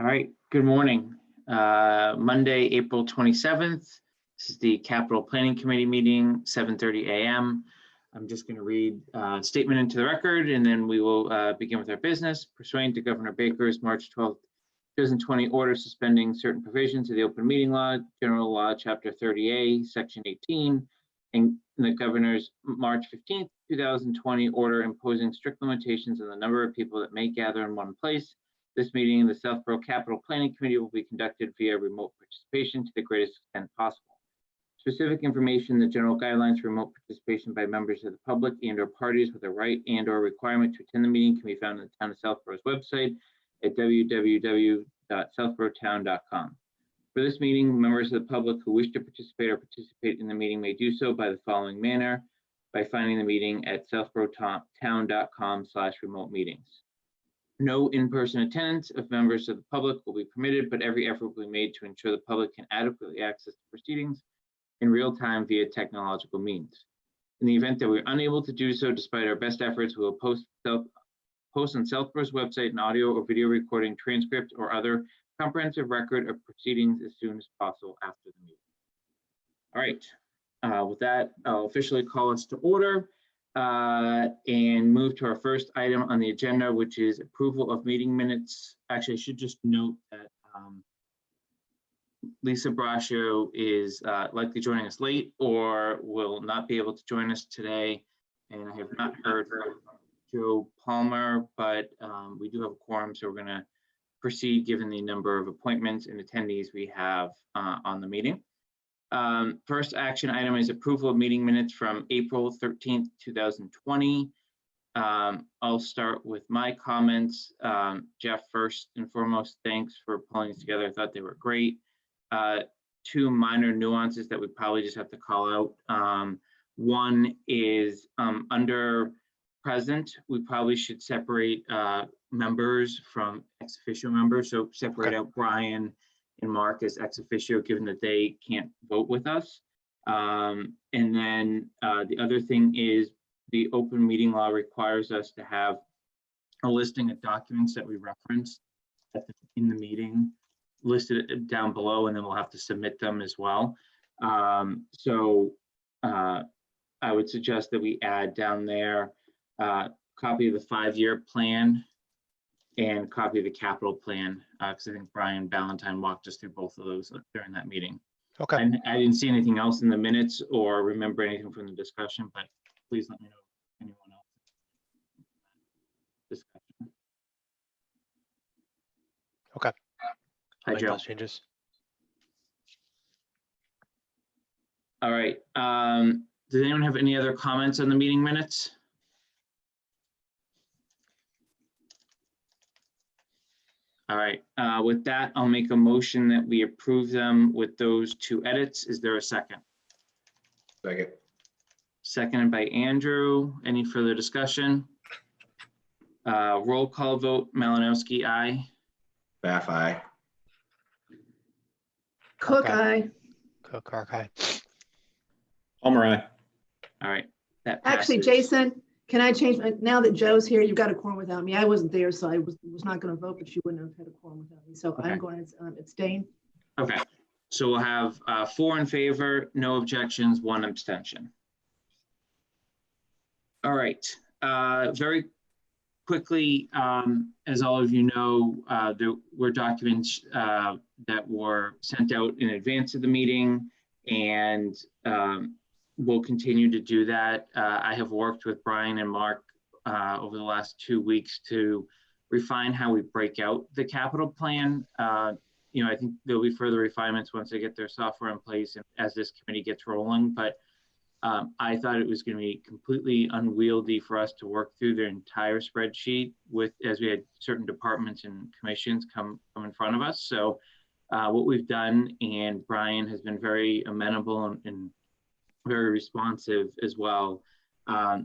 All right, good morning. Monday, April 27th. This is the Capital Planning Committee meeting, 7:30 a.m. I'm just going to read a statement into the record, and then we will begin with our business. Pursuant to Governor Baker's March 12th, 2020 order suspending certain provisions of the Open Meeting Law, General Law, Chapter 30A, Section 18, and the Governor's March 15th, 2020 order imposing strict limitations on the number of people that may gather in one place. This meeting in the Southborough Capital Planning Committee will be conducted via remote participation to the greatest extent possible. Specific information, the general guidelines for remote participation by members of the public and/or parties with a right and/or requirement to attend the meeting can be found on the Town of Southborough's website at www.southboroughtown.com. For this meeting, members of the public who wish to participate in the meeting may do so by the following manner: by finding the meeting at southboroughtown.com/remote meetings. No in-person attendance of members of the public will be permitted, but every effort will be made to ensure the public can adequately access the proceedings in real time via technological means. In the event that we're unable to do so, despite our best efforts, we will post on Southborough's website an audio or video recording, transcript, or other comprehensive record of proceedings as soon as possible after the meeting. All right, with that, I'll officially call us to order. And move to our first item on the agenda, which is approval of meeting minutes. Actually, I should just note that Lisa Braccio is likely joining us late or will not be able to join us today. And I have not heard from Joe Palmer, but we do have a quorum, so we're going to proceed given the number of appointments and attendees we have on the meeting. First action item is approval of meeting minutes from April 13th, 2020. I'll start with my comments. Jeff, first and foremost, thanks for pulling these together. I thought they were great. Two minor nuances that we probably just have to call out. One is under present, we probably should separate members from ex officio members. So separate out Brian and Mark as ex officio, given that they can't vote with us. And then the other thing is the open meeting law requires us to have a listing of documents that we referenced in the meeting listed down below, and then we'll have to submit them as well. So I would suggest that we add down there copy of the 5-year plan and copy of the capital plan, because I think Brian Ballantyne walked us through both of those during that meeting. Okay. And I didn't see anything else in the minutes or remember anything from the discussion, but please let me know if anyone else discussion. Okay. Hi, Joe. Those changes. All right. Does anyone have any other comments on the meeting minutes? All right, with that, I'll make a motion that we approve them with those two edits. Is there a second? Second. Seconded by Andrew. Any further discussion? Roll call vote. Malinowski, aye. Bath, aye. Cook, aye. Cook, aye. Palmer, aye. All right, that Actually, passes. Jason, can I change, now that Joe's here, you've got a quorum without me. I wasn't there, so I was not going to vote, but you wouldn't have had a quorum without me. So Okay. I'm going to abstain. Okay, so we'll have 4 in favor, no objections, 1 abstention. All right, very quickly, as all of you know, there were documents that were sent out in advance of the meeting, and we'll continue to do that. I have worked with Brian and Mark over the last 2 weeks to refine how we break out the capital plan. I think there'll be further refinements once they get their software in place and as this committee gets rolling. But I thought it was going to be completely unwieldy for us to work through their entire spreadsheet as we had certain departments and commissions come in front of us. So what we've done, and Brian has been very amenable and very responsive as well.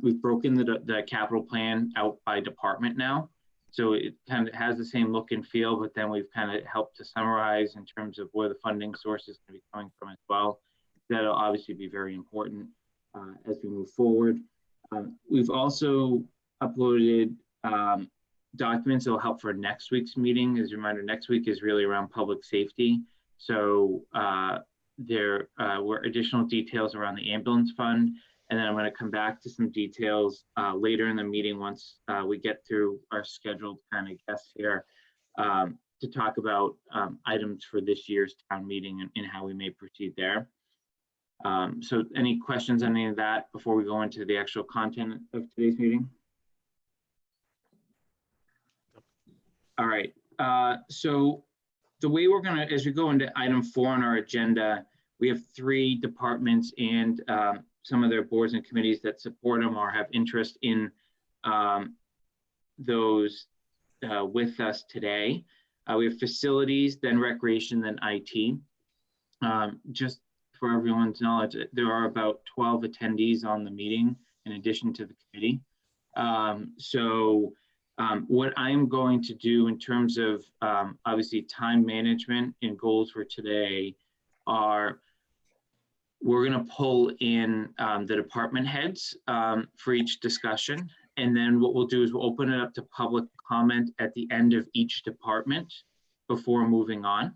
We've broken the capital plan out by department now. So it kind of has the same look and feel, but then we've kind of helped to summarize in terms of where the funding source is going to be coming from as well. That'll obviously be very important as we move forward. We've also uploaded documents that will help for next week's meeting. As a reminder, next week is really around public safety. So there were additional details around the ambulance fund. And then I'm going to come back to some details later in the meeting once we get through our scheduled kind of guests here to talk about items for this year's town meeting and how we may proceed there. So any questions on any of that before we go into the actual content of today's meeting? All right. So the way we're going to, as we go into item 4 on our agenda, we have 3 departments and some of their boards and committees that support them or have interest in those with us today. We have facilities, then recreation, then IT. Just for everyone's knowledge, there are about 12 attendees on the meeting in addition to the committee. What I'm going to do in terms of obviously time management and goals for today are we're going to pull in the department heads for each discussion. And then what we'll do is we'll open it up to public comment at the end of each department before moving on.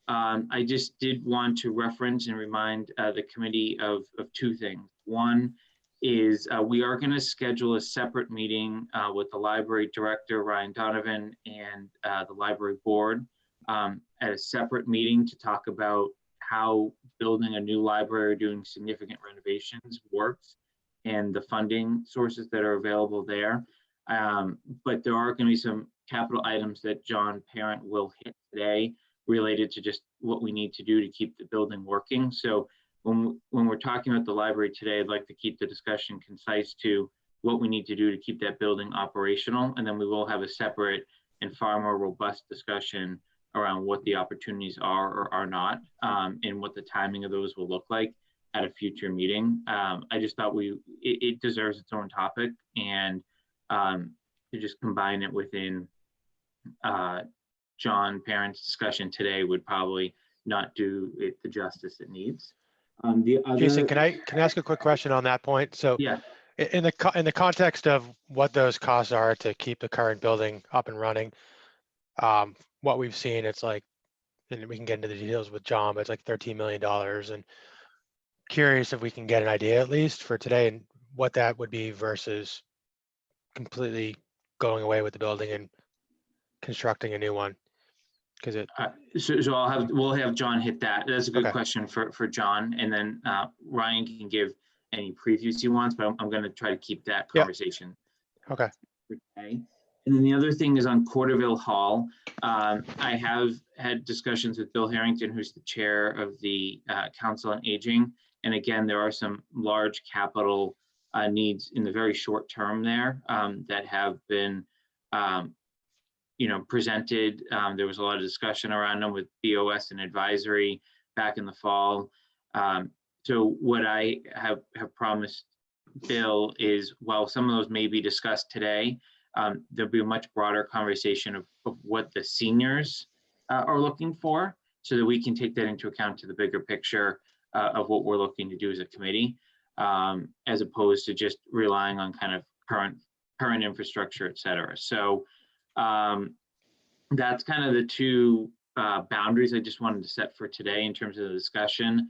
I just did want to reference and remind the committee of 2 things. One is we are going to schedule a separate meeting with the library director, Ryan Donovan, and the library board at a separate meeting to talk about how building a new library or doing significant renovations works and the funding sources that are available there. But there are going to be some capital items that John Parent will hit today related to just what we need to do to keep the building working. So when we're talking about the library today, I'd like to keep the discussion concise to what we need to do to keep that building operational. And then we will have a separate and far more robust discussion around what the opportunities are or are not, and what the timing of those will look like at a future meeting. I just thought it deserves its own topic, and to just combine it within John Parent's discussion today would probably not do it the justice it needs. Jason, can I ask a quick question on that point? So Yeah. in the context of what those costs are to keep the current building up and running, what we've seen, it's like, and we can get into the details with John, but it's like $13 million. And curious if we can get an idea at least for today and what that would be versus completely going away with the building and constructing a new one. Because it So we'll have John hit that. That's a good Okay. question for John, and then Ryan can give any previews he wants, but I'm going to try to keep that Yeah. conversation. Okay. for today. And then the other thing is on Corderville Hall. I have had discussions with Bill Harrington, who's the chair of the Council on Aging. And again, there are some large capital needs in the very short term there that have been presented. There was a lot of discussion around them with BOS and advisory back in the fall. So what I have promised Bill is, while some of those may be discussed today, there'll be a much broader conversation of what the seniors are looking for, so that we can take that into account to the bigger picture of what we're looking to do as a committee, as opposed to just relying on kind of current infrastructure, et cetera. So that's kind of the 2 boundaries I just wanted to set for today in terms of the discussion.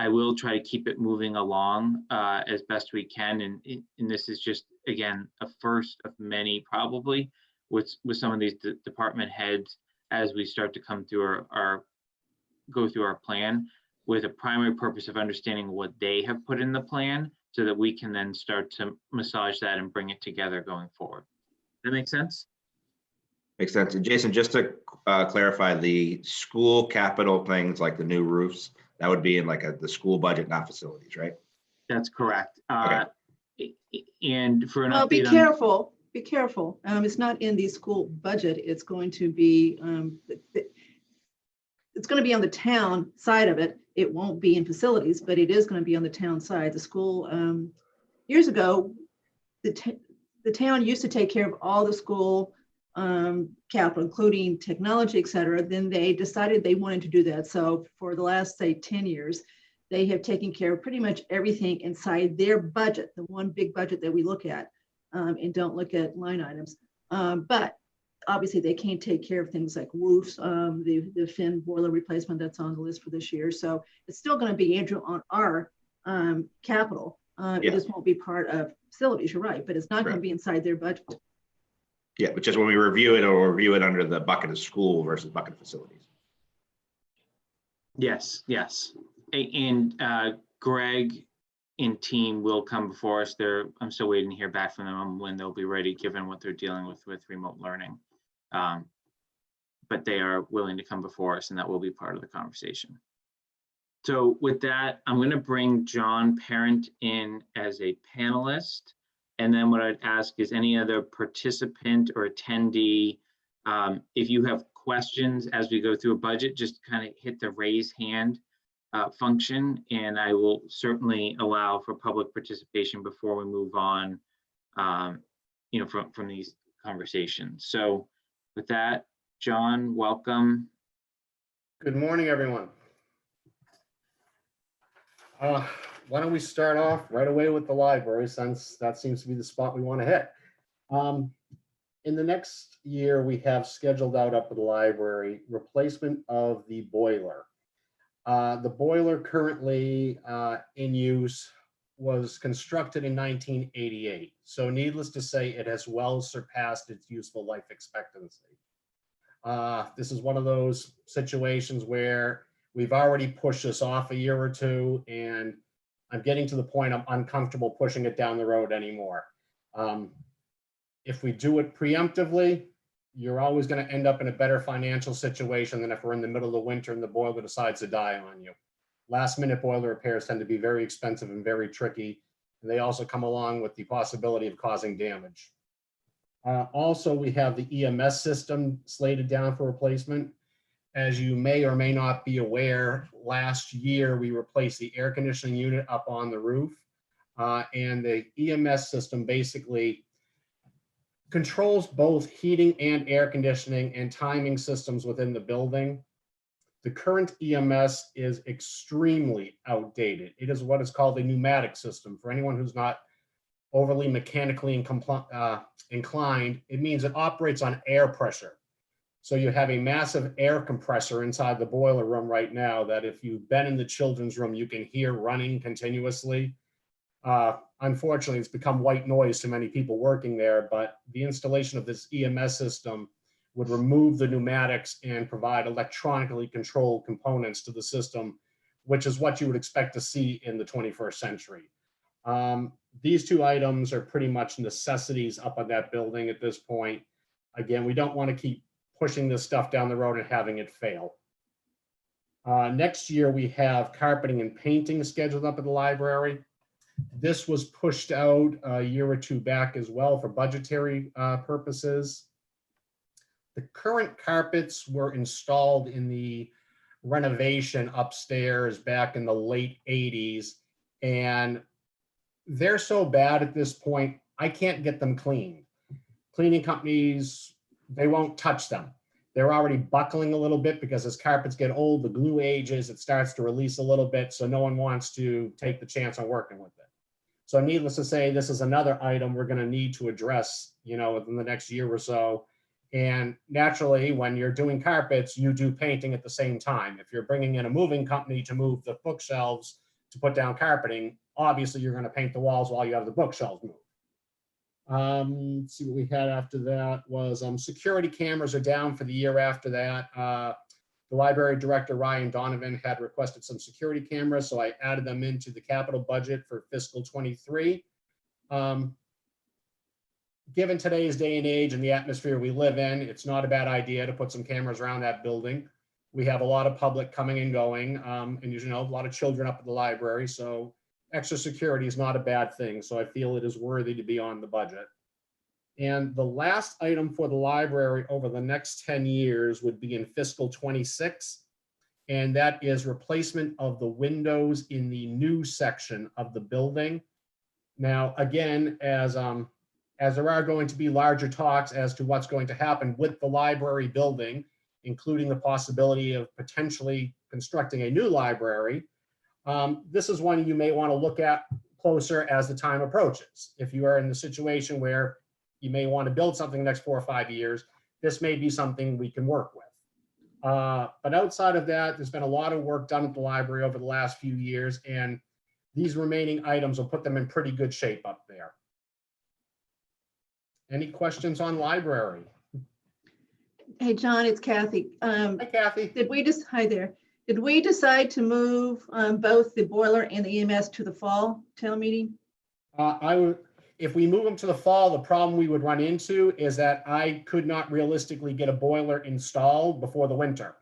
I will try to keep it moving along as best we can. And this is just, again, a first of many probably with some of these department heads as we start to come through go through our plan, with a primary purpose of understanding what they have put in the plan so that we can then start to massage that and bring it together going forward. That make sense? Makes sense. And Jason, just to clarify, the school capital things like the new roofs, that would be in like the school budget, not facilities, right? That's correct. Okay. And for an Well, be update on, careful, be careful. It's not in the school budget. It's going to be, it's going to be on the town side of it. It won't be in facilities, but it is going to be on the town side. The school, years ago, the town used to take care of all the school capital, including technology, et cetera. Then they decided they wanted to do that. So for the last, say, 10 years, they have taken care of pretty much everything inside their budget, the one big budget that we look at, and don't look at line items. But obviously they can't take care of things like roofs, the fin boiler replacement that's on the list for this year. So it's still going to be, Andrew, on our capital. It Yeah. just won't be part of facilities, you're right, but it's not going to Correct. be inside their budget. Yeah, but just when we review it, or review it under the bucket of school versus bucket of facilities. Yes, yes. And Greg and team will come before us. I'm still waiting to hear back from them on when they'll be ready, given what they're dealing with remote learning. But they are willing to come before us, and that will be part of the conversation. So with that, I'm going to bring John Parent in as a panelist. And then what I'd ask is any other participant or attendee, if you have questions as we go through a budget, just kind of hit the raise hand function, and I will certainly allow for public participation before we move on, from these conversations. So with that, John, welcome. Good morning, everyone. Why don't we start off right away with the library, since that seems to be the spot we want to hit. In the next year, we have scheduled out up at the library replacement of the boiler. The boiler currently in use was constructed in 1988. So needless to say, it has well surpassed its useful life expectancy. This is one of those situations where we've already pushed this off a year or two, and I'm getting to the point I'm uncomfortable pushing it down the road anymore. If we do it preemptively, you're always going to end up in a better financial situation than if we're in the middle of the winter and the boiler decides to die on you. Last minute boiler repairs tend to be very expensive and very tricky. And they also come along with the possibility of causing damage. Also, we have the EMS system slated down for replacement. As you may or may not be aware, last year we replaced the air conditioning unit up on the roof. And the EMS system basically controls both heating and air conditioning and timing systems within the building. The current EMS is extremely outdated. It is what is called a pneumatic system. For anyone who's not overly mechanically inclined, it means it operates on air pressure. So you have a massive air compressor inside the boiler room right now that if you've been in the children's room, you can hear running continuously. Unfortunately, it's become white noise to many people working there, but the installation of this EMS system would remove the pneumatics and provide electronically controlled components to the system, which is what you would expect to see in the 21st century. These two items are pretty much necessities up on that building at this point. Again, we don't want to keep pushing this stuff down the road and having it fail. Next year, we have carpeting and painting scheduled up at the library. This was pushed out a year or two back as well for budgetary purposes. The current carpets were installed in the renovation upstairs back in the late 80s, and they're so bad at this point, I can't get them cleaned. Cleaning companies, they won't touch them. They're already buckling a little bit because as carpets get old, the glue ages, it starts to release a little bit, so no one wants to take the chance on working with it. So needless to say, this is another item we're going to need to address, within the next year or so. And naturally, when you're doing carpets, you do painting at the same time. If you're bringing in a moving company to move the bookshelves to put down carpeting, obviously you're going to paint the walls while you have the bookshelves moved. Let's see what we had after that was security cameras are down for the year after that. The library director, Ryan Donovan, had requested some security cameras, so I added them into the capital budget for fiscal 23. Given today's day and age and the atmosphere we live in, it's not a bad idea to put some cameras around that building. We have a lot of public coming and going, and a lot of children up at the library, so extra security is not a bad thing. So I feel it is worthy to be on the budget. And the last item for the library over the next 10 years would be in fiscal 26. And that is replacement of the windows in the new section of the building. Now, again, as there are going to be larger talks as to what's going to happen with the library building, including the possibility of potentially constructing a new library, this is one you may want to look at closer as the time approaches. If you are in the situation where you may want to build something the next 4 or 5 years. This may be something we can work with. But outside of that, there's been a lot of work done at the library over the last few years, and these remaining items will put them in pretty good shape up there. Any questions on library? Hey, John, it's Kathy. Hi, Kathy. Hi there. Did we decide to move both the boiler and the EMS to the fall town meeting? If we move them to the fall, the problem we would run into is that I could not realistically get a boiler installed before the winter.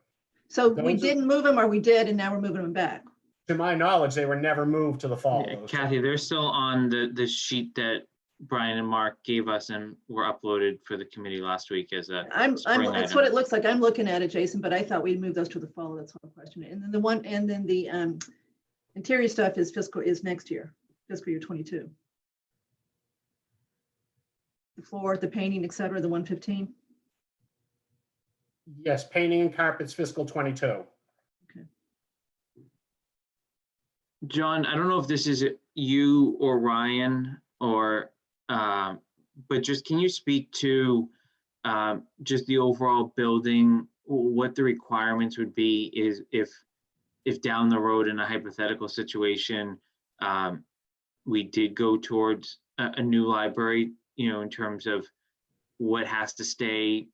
So we Those are- didn't move them, or we did, and now we're moving them back. To my knowledge, they were never moved to the fall. Yeah, Those- Kathy, they're still on the sheet that Brian and Mark gave us and were uploaded for the committee last week as a That's spring what item. it looks like. I'm looking at it, Jason, but I thought we'd move those to the fall. That's the question. And then the interior stuff is next year, fiscal year 22. The floor, the painting, et cetera, the 115. Yes, painting and carpets fiscal 22. John, I don't know if this is you or Ryan or, but just can you speak to just the overall building, what the requirements would be is if down the road in a hypothetical situation, we did go towards a new library, you know, in terms of what has to stay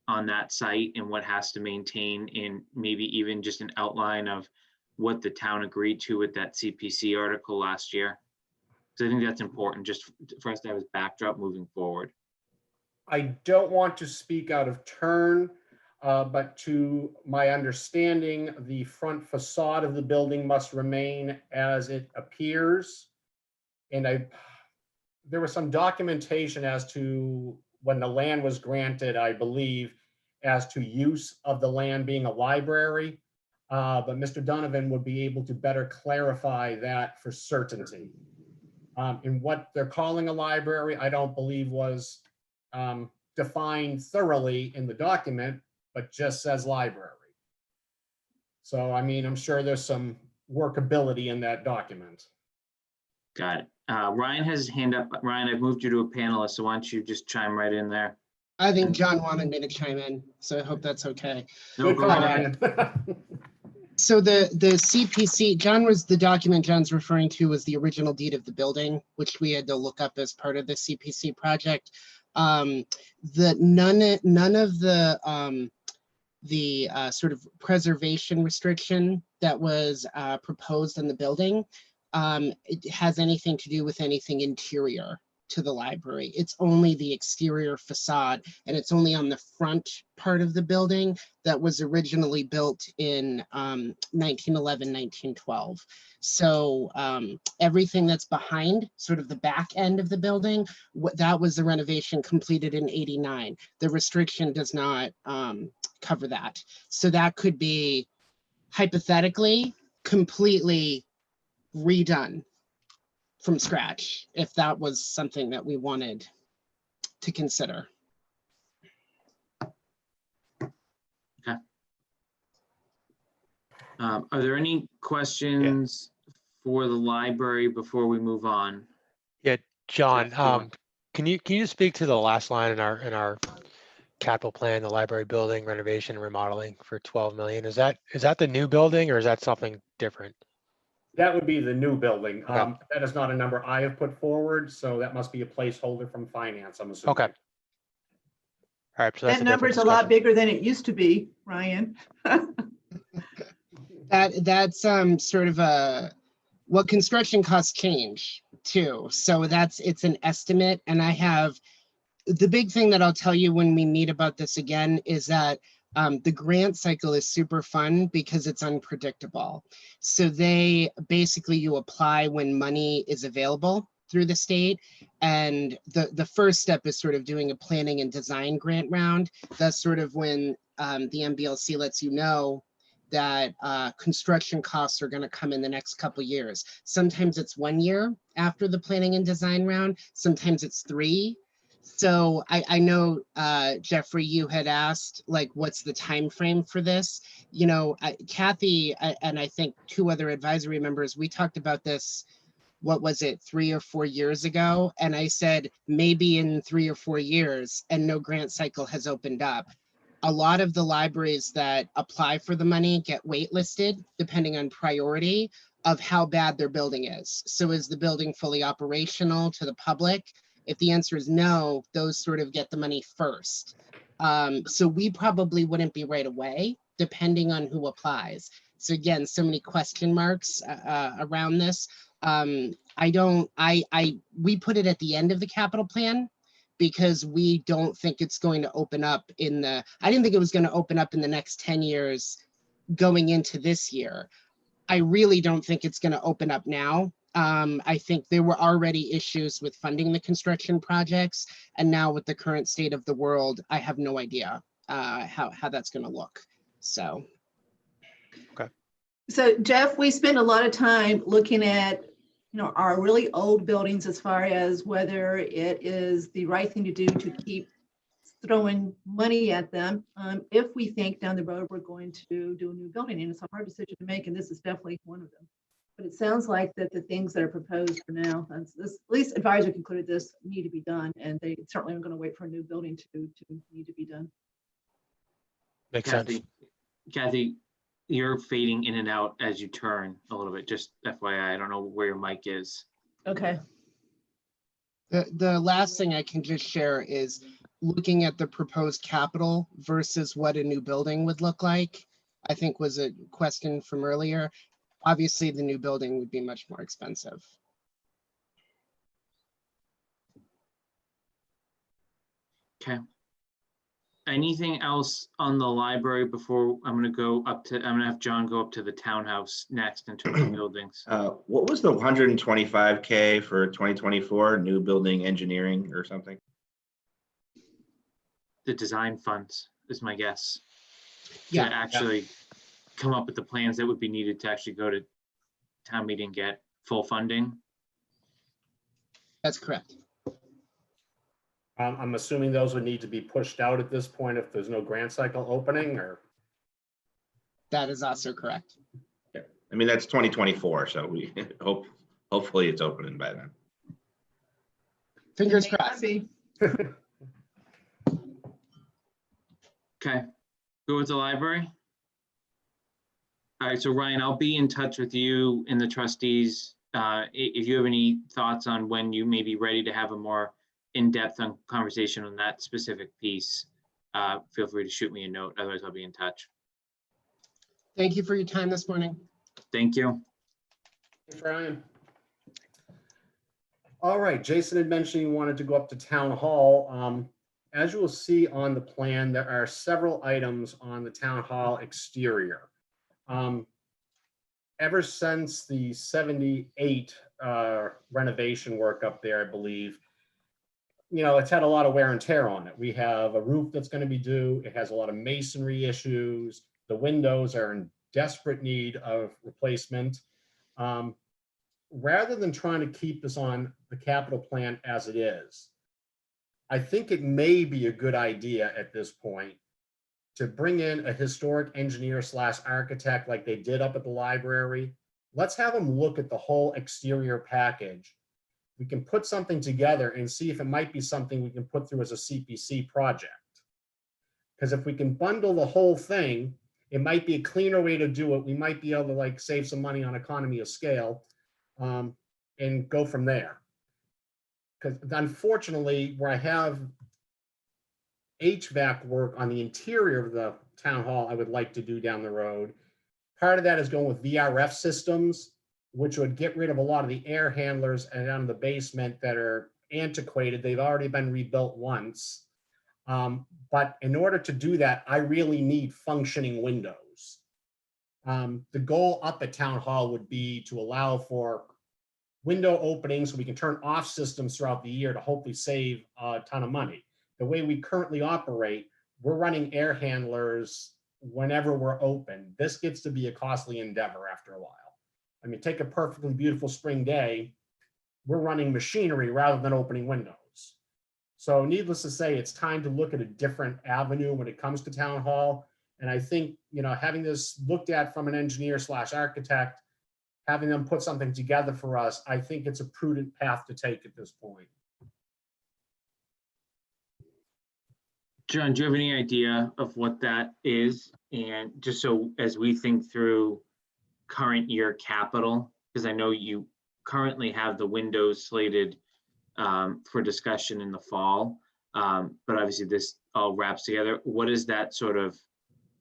on that site and what has to maintain, and maybe even just an outline of what the town agreed to with that CPC article last year. So I think that's important just for us to have as backdrop moving forward. I don't want to speak out of turn, but to my understanding, the front facade of the building must remain as it appears. And there was some documentation as to when the land was granted, I believe, as to use of the land being a library. But Mr. Donovan would be able to better clarify that for certainty. And what they're calling a library, I don't believe was defined thoroughly in the document, but just says library. So, I mean, I'm sure there's some workability in that document. Got it. Ryan has his hand up. Ryan, I've moved you to a panelist, so why don't you just chime right in there? I think John wanted me to chime in, so I hope that's okay. No, Good go call, ahead. Ryan. So the CPC, the document John's referring to was the original deed of the building, which we had to look up as part of the CPC project. None of the sort of preservation restriction that was proposed in the building, it has anything to do with anything interior to the library. It's only the exterior facade, and it's only on the front part of the building that was originally built in 1911, 1912. So everything that's behind, sort of the back end of the building, that was the renovation completed in '89. The restriction does not cover that. So that could be hypothetically completely redone from scratch, if that was something that we wanted to consider. Are there any questions for the library before we move on? Yeah, John, Jeff, you want- can you just speak to the last line in our capital plan, the library building renovation and remodeling for 12 million? Is that the new building, or is that something different? That would be the new building. Okay. That is not a number I have put forward, so that must be a placeholder from finance, I'm assuming. Okay. All right, so that's That a number different is a lot discussion. bigger than it used to be, Ryan. That's sort of what construction costs change too. So it's an estimate, and I have the big thing that I'll tell you when we meet about this again is that the grant cycle is super fun because it's unpredictable. So you apply when money is available through the state. And the first step is sort of doing a planning and design grant round. That's sort of when the MBLC lets you know that construction costs are going to come in the next couple of years. Sometimes it's 1 year after the planning and design round. Sometimes it's 3. So I know, Jeffrey, you had asked, like, what's the time frame for this? You know, Kathy and I think 2 other advisory members, we talked about this what was it, 3 or 4 years ago? And I said, maybe in 3 or 4 years, and no grant cycle has opened up. A lot of the libraries that apply for the money get waitlisted depending on priority of how bad their building is. So is the building fully operational to the public? If the answer is no, those sort of get the money first. So we probably wouldn't be right away, depending on who applies. So again, so many question marks around this. We put it at the end of the capital plan because we don't think it's going to open up I didn't think it was going to open up in the next 10 years going into this year. I really don't think it's going to open up now. I think there were already issues with funding the construction projects, and now with the current state of the world, I have no idea how that's going to look. So Jeff, we spend a lot of time looking at, our really old buildings as far as whether it is the right thing to do to keep throwing money at them. If we think down the road we're going to do a new building, and it's a hard decision to make, and this is definitely one of them. But it sounds like that the things that are proposed for now, at least advisor concluded this need to be done, and they certainly aren't going to wait for a new building to need to be done. Makes sense. Kathy, you're fading in and out as you turn a little bit. Just FYI, I don't know where your mic is. Okay. the last thing I can just share is looking at the proposed capital versus what a new building would look like, I think was a question from earlier. Obviously, the new building would be much more expensive. Okay. Anything else on the library before I'm gonna have John go up to the townhouse next in terms of buildings? What was the 125K for 2024 new building engineering or something? The design funds is my guess. Yeah. To actually come up with the plans that would be needed to actually go to town meeting, and get full funding. That's correct. I'm assuming those would need to be pushed out at this point if there's no grant cycle opening, or? That is also correct. I mean, that's 2024, so we hopefully it's opening by then. Fingers It may not crossed. be. Okay, go with the library. All right, so Ryan, I'll be in touch with you and the trustees. If you have any thoughts on when you may be ready to have a more in-depth conversation on that specific piece, feel free to shoot me a note. Otherwise, I'll be in touch. Thank you for your time this morning. Thank you. Thanks, Ryan. All right, Jason had mentioned he wanted to go up to town hall. As you will see on the plan, there are several items on the town hall exterior. Ever since the 78 renovation work up there, I believe, it's had a lot of wear and tear on it. We have a roof that's going to be due. It has a lot of masonry issues. The windows are in desperate need of replacement. Rather than trying to keep this on the capital plan as it is, I think it may be a good idea at this point to bring in a historic engineer / architect like they did up at the library. Let's have them look at the whole exterior package. We can put something together and see if it might be something we can put through as a CPC project. Because if we can bundle the whole thing, it might be a cleaner way to do it. We might be able to save some money on economy of scale and go from there. Because unfortunately, where I have HVAC work on the interior of the town hall I would like to do down the road, part of that is going with VRF systems, which would get rid of a lot of the air handlers and down in the basement that are antiquated. They've already been rebuilt once. But in order to do that, I really need functioning windows. The goal up at town hall would be to allow for window openings so we can turn off systems throughout the year to hopefully save a ton of money. The way we currently operate, we're running air handlers whenever we're open. This gets to be a costly endeavor after a while. I mean, take a perfectly beautiful spring day, we're running machinery rather than opening windows. So needless to say, it's time to look at a different avenue when it comes to town hall. And I think, having this looked at from an engineer / architect, having them put something together for us, I think it's a prudent path to take at this point. John, do you have any idea of what that is? And just so as we think through current year capital, because I know you currently have the windows slated for discussion in the fall, but obviously this all wraps together. What is that sort of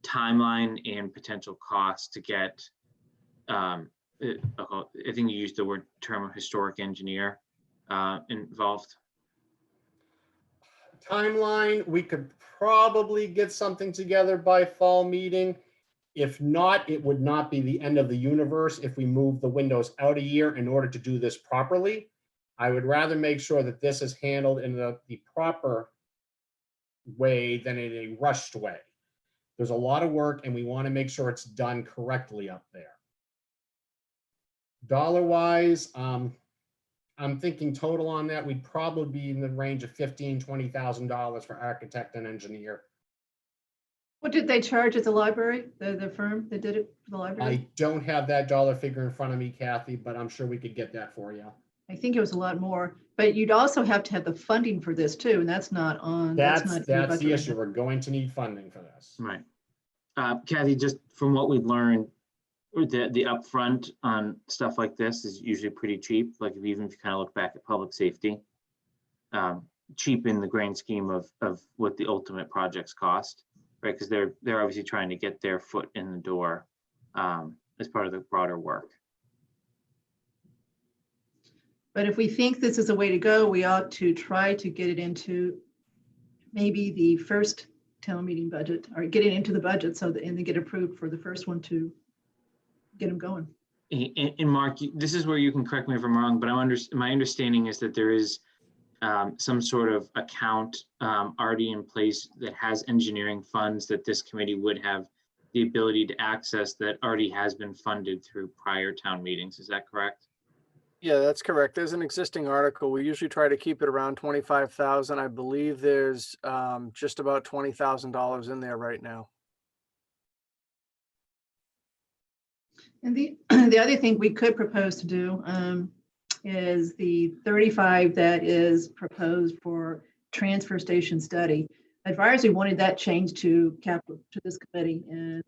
timeline and potential cost to get, I think you used the word term of historic engineer involved? Timeline, we could probably get something together by fall meeting. If not, it would not be the end of the universe if we move the windows out a year in order to do this properly. I would rather make sure that this is handled in the proper way than in a rushed way. There's a lot of work and we want to make sure it's done correctly up there. Dollar-wise, I'm thinking total on that, we'd probably be in the range of $15,000-$20,000 for architect and engineer. What did they charge at the library, the firm that did it for the library? I don't have that dollar figure in front of me, Kathy, but I'm sure we could get that for you. I think it was a lot more, but you'd also have to have the funding for this too, and that's not on. That's not in your the budget right issue. now. We're going to need funding for this. Right. Kathy, just from what we've learned, the upfront on stuff like this is usually pretty cheap. Like even if you kind of look back at public safety, cheap in the grand scheme of what the ultimate projects cost, right? Because they're obviously trying to get their foot in the door as part of the broader work. But if we think this is a way to go, we ought to try to get it into maybe the first town meeting budget, or get it into the budget so that, and then get approved for the first one to get them going. And Mark, this is where you can correct me if I'm wrong, but my understanding is that there is some sort of account already in place that has engineering funds that this committee would have the ability to access, that already has been funded through prior town meetings. Is that correct? Yeah, that's correct. There's an existing article. We usually try to keep it around 25,000. I believe there's just about $20,000 in there right now. And the other thing we could propose to do is the 35 that is proposed for transfer station study. Advisory wanted that changed to capital, to this committee, and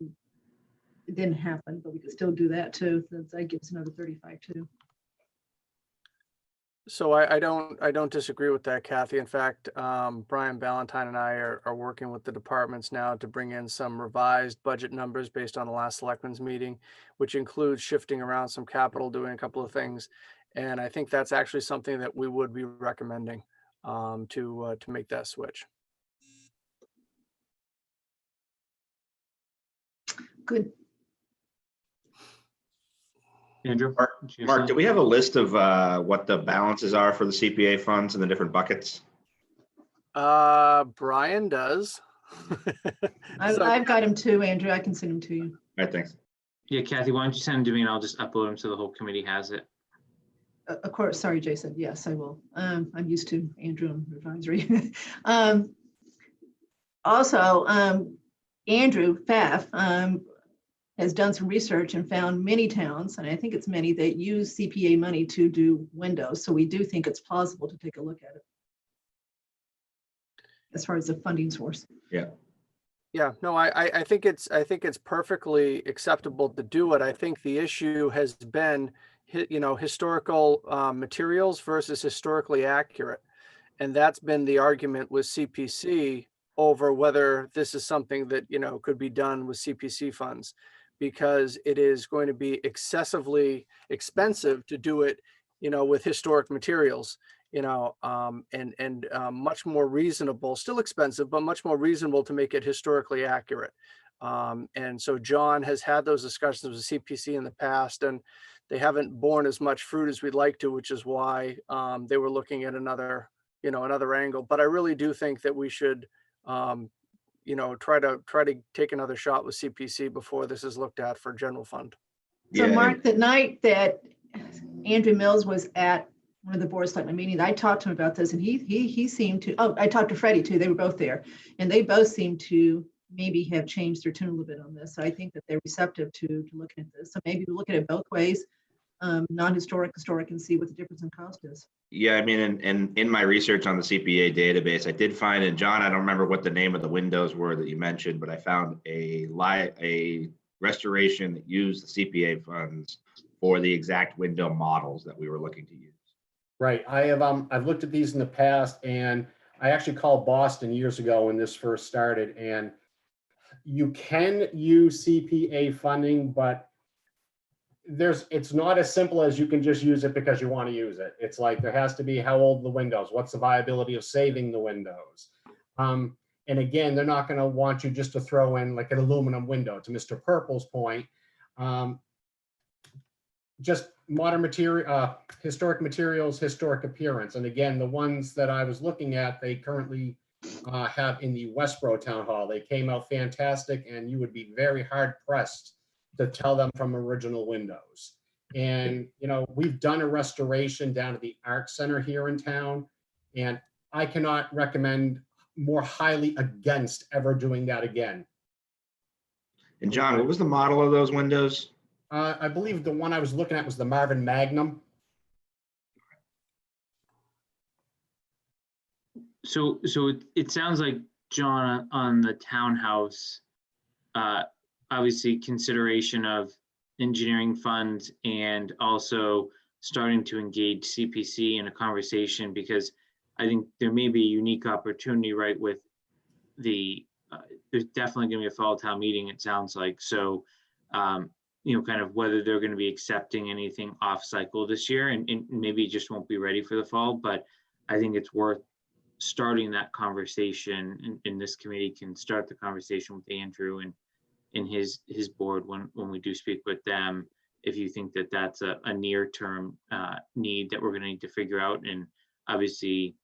it didn't happen, but we could still do that too. That gives another 35 too. So I don't disagree with that, Kathy. In fact, Brian Ballantyne and I are working with the departments now to bring in some revised budget numbers based on the last selectmen's meeting, which includes shifting around some capital, doing a couple of things. And I think that's actually something that we would be recommending to make that switch. Good. Andrew? Mark, do we have a list of what the balances are for the CPA funds in the different buckets? Brian does. So- I've got him too, Andrew. I can send him to you. All right, thanks. Yeah, Kathy, why don't you send them to me and I'll just upload them so the whole committee has it. Of course, sorry, Jason. Yes, I will. I'm used to Andrew and advisory. Also, Andrew Pfaff has done some research and found many towns, and I think it's many, that use CPA money to do windows. So we do think it's plausible to take a look at it as far as the funding source. Yeah, no, I think it's perfectly acceptable to do it. I think the issue has been, historical materials versus historically accurate. And that's been the argument with CPC over whether this is something that, could be done with CPC funds, because it is going to be excessively expensive to do it, with historic materials, and much more reasonable, still expensive, but much more reasonable to make it historically accurate. And so John has had those discussions with CPC in the past, and they haven't borne as much fruit as we'd like to, which is why they were looking at another angle. But I really do think that we should, try to take another shot with CPC before this is looked at for general fund. So Yeah, Mark, the night that Andrew Mills was at one of the board of selectmen meetings, I talked to him about this, and he seemed to, I talked to Freddie too, they were both there, and they both seemed to maybe have changed their tune a little bit on this. So I think that they're receptive to looking at this. So maybe we look at it both ways. non-historic, historic, and see what the difference in cost is. Yeah, I mean, and in my research on the CPA database, I did find, and John, I don't remember what the name of the windows were that you mentioned, but I found a restoration that used the CPA funds for the exact window models that we were looking to use. Right. I've looked at these in the past, and I actually called Boston years ago when this first started, and you can use CPA funding, but it's not as simple as you can just use it because you want to use it. It's like there has to be how old the windows, what's the viability of saving the windows. And again, they're not going to want you just to throw in like an aluminum window, to Mr. Purple's point. Just modern material, historic materials, historic appearance. And again, the ones that I was looking at, they currently have in the Westboro Town Hall. They came out fantastic, and you would be very hard pressed to tell them from original windows. And, you know, we've done a restoration down at the Art Center here in town, and I cannot recommend more highly against ever doing that again. And John, what was the model of those windows? I believe the one I was looking at was the Marvin Magnum. So it sounds like, John, on the townhouse, obviously consideration of engineering funds and also starting to engage CPC in a conversation, because I think there may be a unique opportunity, right, with there's definitely going to be a fall town meeting, it sounds like. So, you know, kind of whether they're going to be accepting anything off cycle this year, and maybe it just won't be ready for the fall, but I think it's worth starting that conversation, and this committee can start the conversation with Andrew and his board when we do speak with them, if you think that that's a near-term need that we're going to need to figure out, and obviously,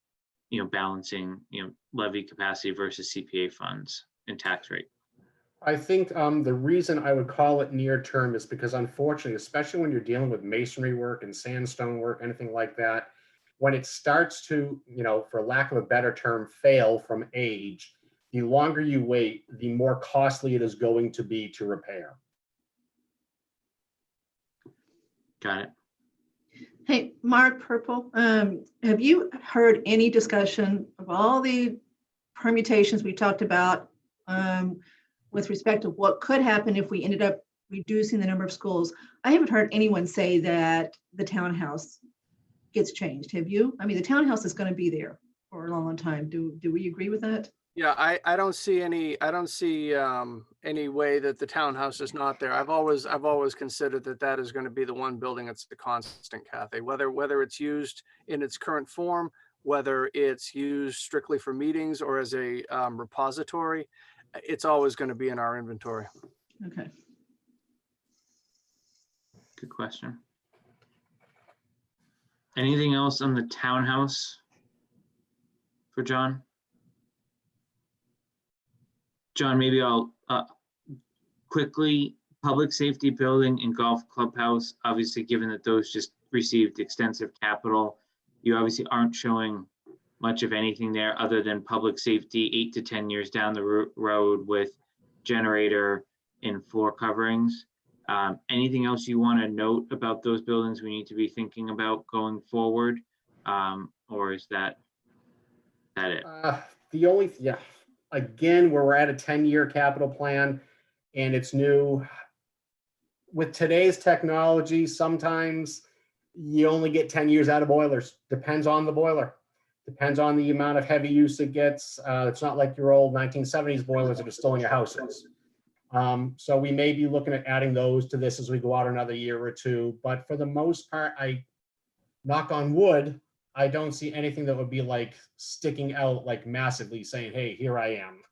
you know, balancing, you know, levy capacity versus CPA funds and tax rate. I think the reason I would call it near term is because, unfortunately, especially when you're dealing with masonry work and sandstone work, anything like that, when it starts to, you know, for lack of a better term, fail from age, the longer you wait, the more costly it is going to be to repair. Got it. Hey, Mark Purple, have you heard any discussion of all the permutations we talked about with respect to what could happen if we ended up reducing the number of schools? I haven't heard anyone say that the townhouse gets changed. Have you? I mean, the townhouse is going to be there for a long, long time. Do we agree with that? Yeah, I don't see any way that the townhouse is not there. I've always considered that is going to be the one building that's the constant, Kathy, whether it's used in its current form, whether it's used strictly for meetings or as a repository, it's always going to be in our inventory. Okay. Good question. Anything else on the townhouse for John? John, maybe I'll quickly, public safety building and golf clubhouse, obviously, given that those just received extensive capital, you obviously aren't showing much of anything there other than public safety 8 to 10 years down the road with generator and floor coverings. Anything else you want to note about those buildings we need to be thinking about going forward? Or is that it? The only, yeah, again, where we're at a 10-year capital plan and it's new. With today's technology, sometimes you only get 10 years out of boilers. Depends on the boiler. Depends on the amount of heavy use it gets. It's not like your old 1970s boilers that are still in your houses. So we may be looking at adding those to this as we go out another year or two. But for the most part, I knock on wood, I don't see anything that would be like sticking out like massively saying, hey, here I am.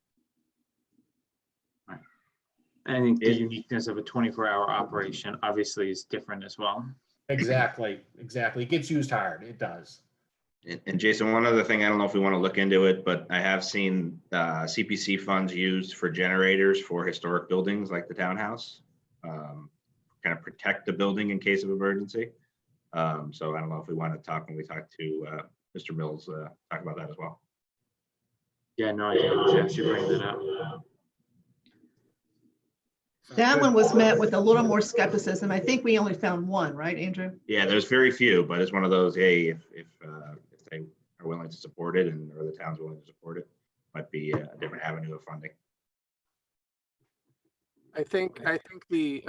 I think the uniqueness of a 24-hour operation obviously is different as well. Exactly. It gets used hard. It does. And Jason, one other thing, I don't know if we want to look into it, but I have seen CPC funds used for generators for historic buildings like the townhouse, kind of protect the building in case of emergency. So I don't know if we want to talk when we talk to Mr. Mills, talk about that as well. Yeah, no, I think Jeff should bring that up. That one was met with a little more skepticism. I think we only found one, right, Andrew? Yeah, there's very few, but it's one of those, hey, if they are willing to support it and, or the town's willing to support it, might be a different avenue of funding. I think the,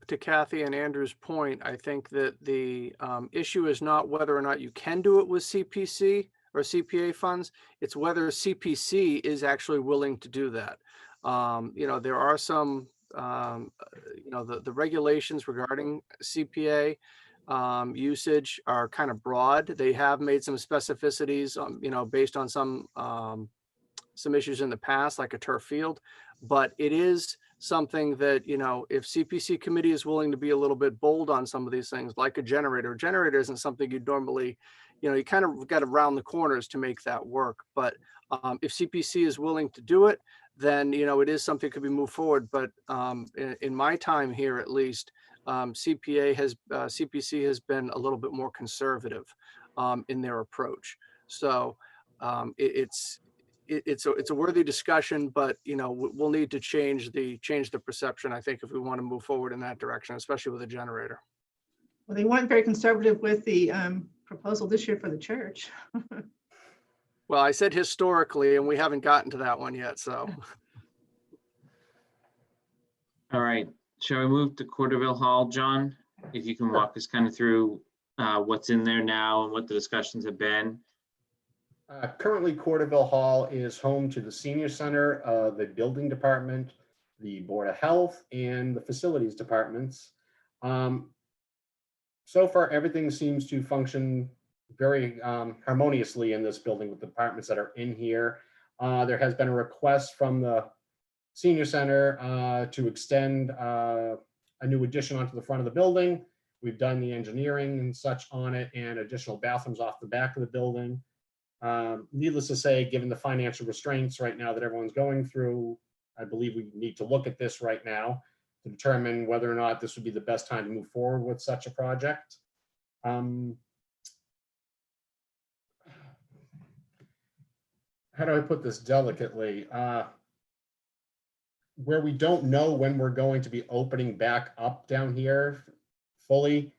to Kathy and Andrew's point, I think that the issue is not whether or not you can do it with CPC or CPA funds. It's whether CPC is actually willing to do that. You know, there are some, you know, the regulations regarding CPA usage are kind of broad. They have made some specificities, you know, based on some issues in the past, like a turf field, but it is something that, you know, if CPC committee is willing to be a little bit bold on some of these things, like a generator isn't something you'd normally, you know, you kind of got to round the corners to make that work. But if CPC is willing to do it, then, you know, it is something that could be moved forward. But in my time here, at least, CPC has been a little bit more conservative in their approach. So it's a worthy discussion, but, you know, we'll need to change the perception, I think, if we want to move forward in that direction, especially with a generator. Well, they weren't very conservative with the proposal this year for the church. Well, I said historically, and we haven't gotten to that one yet, so. All right, shall we move to Corderville Hall, John? If you can walk us kind of through what's in there now and what the discussions have been. Currently, Corderville Hall is home to the senior center, the building department, the Board of Health, and the facilities departments. So far, everything seems to function very harmoniously in this building with the departments that are in here. There has been a request from the senior center to extend a new addition onto the front of the building. We've done the engineering and such on it, and additional bathrooms off the back of the building. Needless to say, given the financial restraints right now that everyone's going through, I believe we need to look at this right now to determine whether or not this would be the best time to move forward with such a project. How do I put this delicately? Where we don't know when we're going to be opening back up down here fully,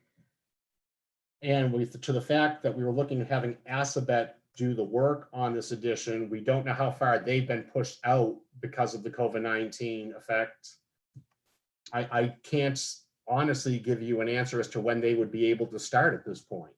and to the fact that we were looking at having Assabet do the work on this addition, we don't know how far they've been pushed out because of the COVID-19 effect. I can't honestly give you an answer as to when they would be able to start at this point.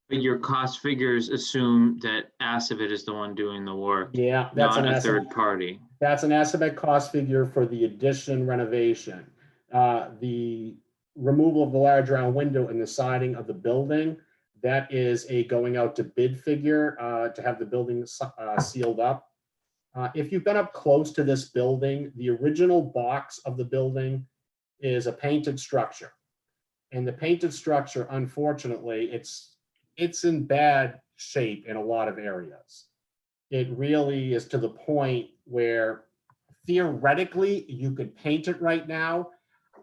But your cost figures assume that Assabet is the one doing the work, Yeah, that's not an a Assabet. third party. That's an Assabet cost figure for the addition renovation. The removal of the large round window and the siding of the building, that is a going out to bid figure to have the building sealed up. If you've been up close to this building, the original box of the building is a painted structure. And the painted structure, unfortunately, it's in bad shape in a lot of areas. It really is to the point where theoretically you could paint it right now.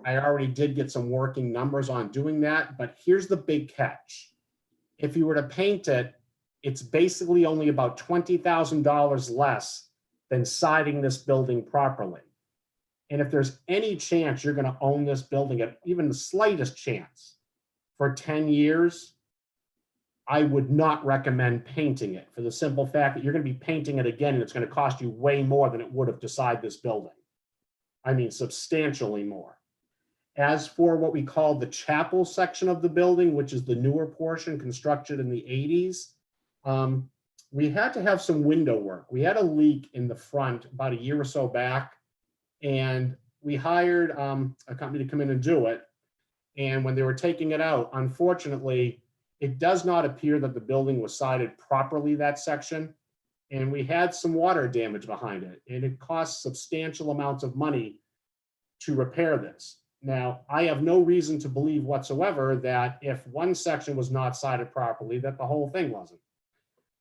I already did get some working numbers on doing that, but here's the big catch. If you were to paint it, it's basically only about $20,000 less than siding this building properly. And if there's any chance you're going to own this building, at even the slightest chance, for 10 years, I would not recommend painting it, for the simple fact that you're going to be painting it again and it's going to cost you way more than it would have to side this building. I mean, substantially more. As for what we call the chapel section of the building, which is the newer portion constructed in the 80s, we had to have some window work. We had a leak in the front about a year or so back, and we hired a company to come in and do it. And when they were taking it out, unfortunately, it does not appear that the building was sided properly, that section. And we had some water damage behind it, and it cost substantial amounts of money to repair this. Now, I have no reason to believe whatsoever that if one section was not sided properly, that the whole thing wasn't.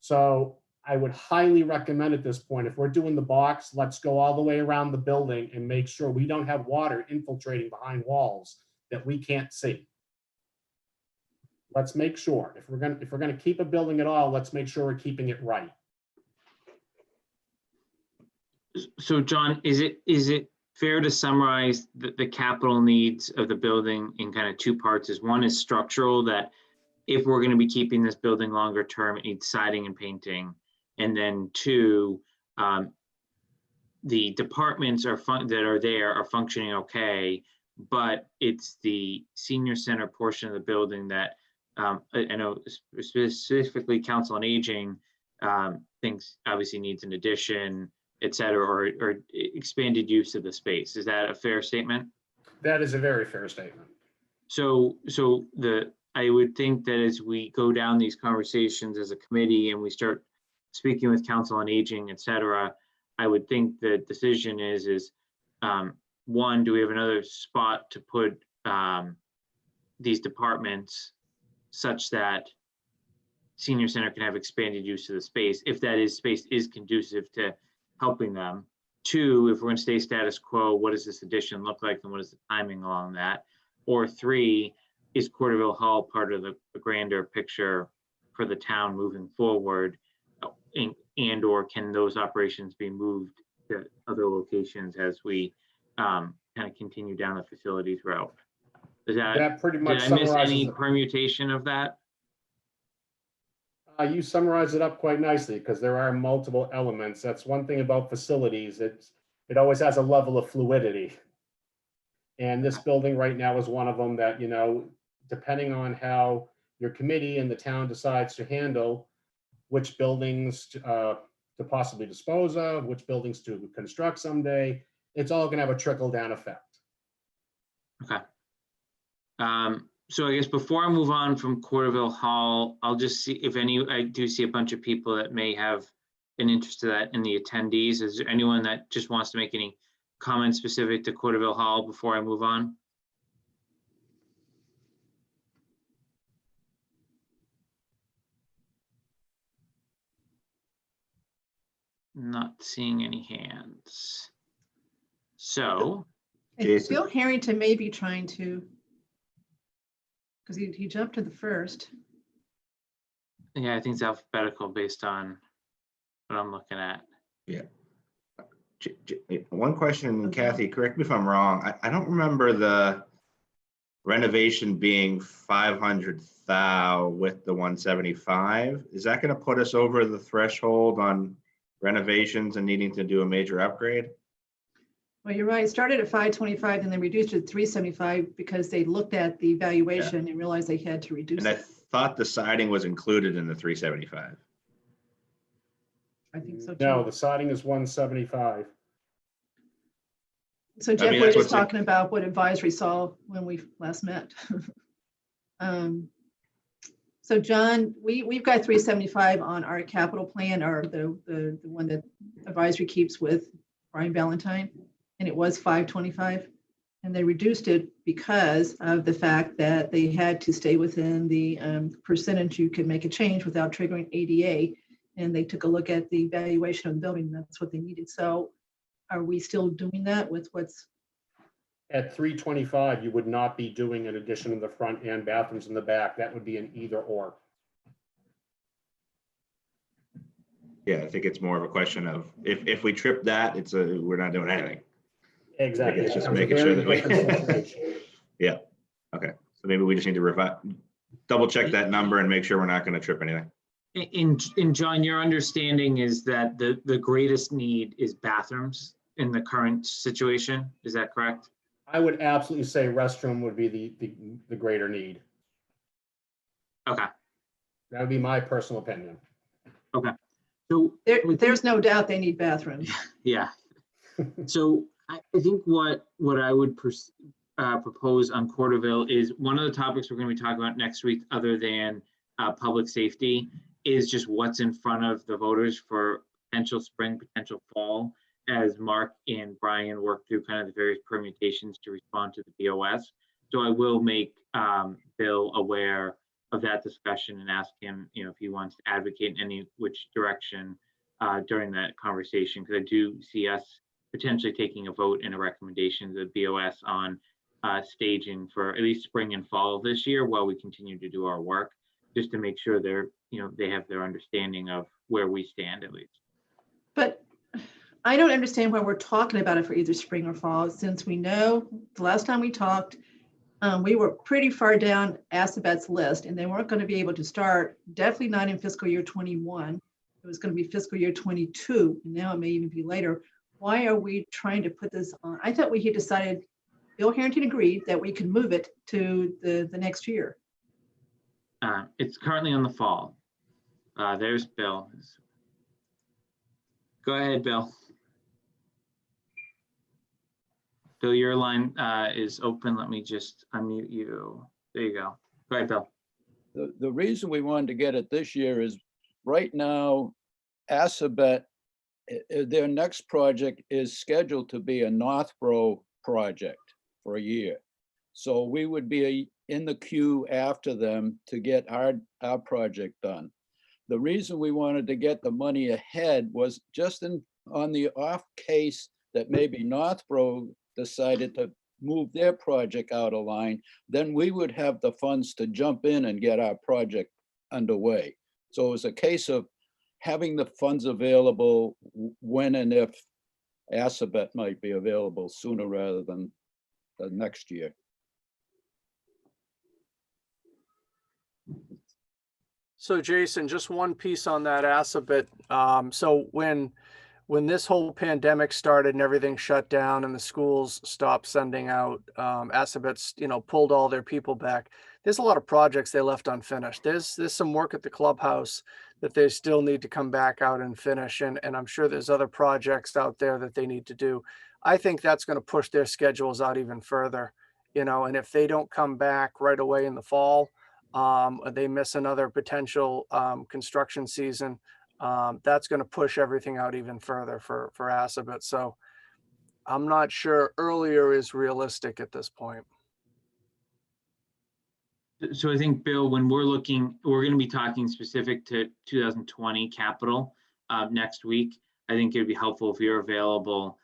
So I would highly recommend at this point, if we're doing the box, let's go all the way around the building and make sure we don't have water infiltrating behind walls that we can't see. Let's make sure, if we're gonna keep a building at all, let's make sure we're keeping it right. So John, is it fair to summarize the capital needs of the building in kind of two parts? Is one is structural, that if we're going to be keeping this building longer term, it needs siding and painting. And then two, the departments that are there are functioning okay, but it's the senior center portion of the building that I know specifically Council on Aging thinks obviously needs an addition, et cetera, or expanded use of the space. Is that a fair statement? That is a very fair statement. So I would think that as we go down these conversations as a committee and we start speaking with Council on Aging, et cetera, I would think the decision is one, do we have another spot to put these departments such that senior center can have expanded use of the space, if that space is conducive to helping them. Two, if we're going to stay status quo, what does this addition look like and what is the timing along that? Or three, is Corderville Hall part of the grander picture for the town moving forward? And or can those operations be moved to other locations as we kind of continue down the facilities route? Is That pretty did much I miss summarizes any it. permutation of that? You summarize it up quite nicely because there are multiple elements. That's one thing about facilities. It always has a level of fluidity. And this building right now is one of them that, depending on how your committee and the town decides to handle which buildings to possibly dispose of, which buildings to construct someday, it's all going to have a trickle down effect. Okay. So I guess before I move on from Corderville Hall, I'll just see if I do see a bunch of people that may have an interest in that in the attendees. Is there anyone that just wants to make any comments specific to Corderville Hall before I move on? Not seeing any hands. So, Jason? Bill Harrington may be trying to, because he jumped to the first. yeah, I think it's alphabetical based on what I'm looking at. One question, Okay. Kathy, correct me if I'm wrong. I don't remember the renovation being 500,000 with the 175. Is that going to put us over the threshold on renovations and needing to do a major upgrade? Well, you're right. It started at 525 and then reduced it to 375 because they looked at the valuation and realized they had to reduce And I it. thought the siding was included in the 375. I think so too. No, the siding is 175. So Jeff, mean, we're that's just what's in- talking about what advisory saw when we last met. So John, we've got 375 on our capital plan, or the one that advisory keeps with Brian Valentine, and it was 525. And they reduced it because of the fact that they had to stay within the percentage you could make a change without triggering ADA. And they took a look at the valuation of the building. That's what they needed. So are we still doing that with what's? At 325, you would not be doing an addition in the front and bathrooms in the back. That would be an either or. Yeah, I think it's more of a question of if we trip that, we're not doing anything. Exactly. It's just That was a making sure very that different situation. Yeah. Okay. So maybe we just need to double check that number and make sure we're not going to trip anything. In John, your understanding is that the greatest need is bathrooms in the current situation. Is that correct? I would absolutely say restroom would be the greater need. Okay. That would be my personal opinion. So There's no doubt they need bathrooms. yeah. So I think what I would propose on Corderville is one of the topics we're going to be talking about next week, other than public safety, is just what's in front of the voters for potential spring, potential fall, as Mark and Brian work through kind of the various permutations to respond to the BOS. So I will make Bill aware of that discussion and ask him, if he wants to advocate in any which direction during that conversation, because I do see us potentially taking a vote and a recommendation to the BOS on staging for at least spring and fall of this year while we continue to do our work, just to make sure they have their understanding of where we stand at least. But I don't understand why we're talking about it for either spring or fall, since we know the last time we talked, we were pretty far down Assabet's list, and they weren't going to be able to start, definitely not in fiscal year 21. It was going to be fiscal year 22, and now it may even be later. Why are we trying to put this on? I thought we had decided, Bill Harrington agreed that we could move it to the next year. It's currently on the fall. There's Bill. Go ahead, Bill. Bill, your line is open. Let me just unmute you. There you go. Go ahead, Bill. The reason we wanted to get it this year is right now, Assabet, their next project is scheduled to be a Northborough project for a year. So we would be in the queue after them to get our project done. The reason we wanted to get the money ahead was just on the off case that maybe Northborough decided to move their project out of line, then we would have the funds to jump in and get our project underway. So it was a case of having the funds available when and if Assabet might be available sooner rather than the next year. So Jason, just one piece on that Assabet. So when this whole pandemic started and everything shut down and the schools stopped sending out, Assabet's, pulled all their people back. There's a lot of projects they left unfinished. There's some work at the clubhouse that they still need to come back out and finish. And I'm sure there's other projects out there that they need to do. I think that's going to push their schedules out even further, and if they don't come back right away in the fall, they miss another potential construction season. That's going to push everything out even further for Assabet. So I'm not sure earlier is realistic at this point. So I think, Bill, when we're looking, we're going to be talking specific to 2020 capital next week. I think it'd be helpful if you're available,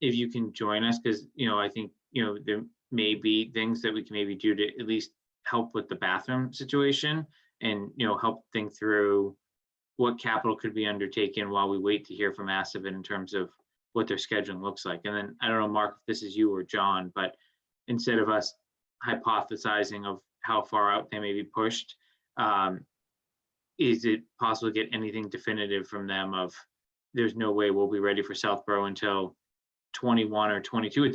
if you can join us, because, I think, there may be things that we can maybe do to at least help with the bathroom situation and, help think through what capital could be undertaken while we wait to hear from Assabet in terms of what their scheduling looks like. And then, I don't know, Mark, if this is you or John, but instead of us hypothesizing of how far out they may be pushed, is it possible to get anything definitive from them of there's no way we'll be ready for Southborough until 21 or 22 at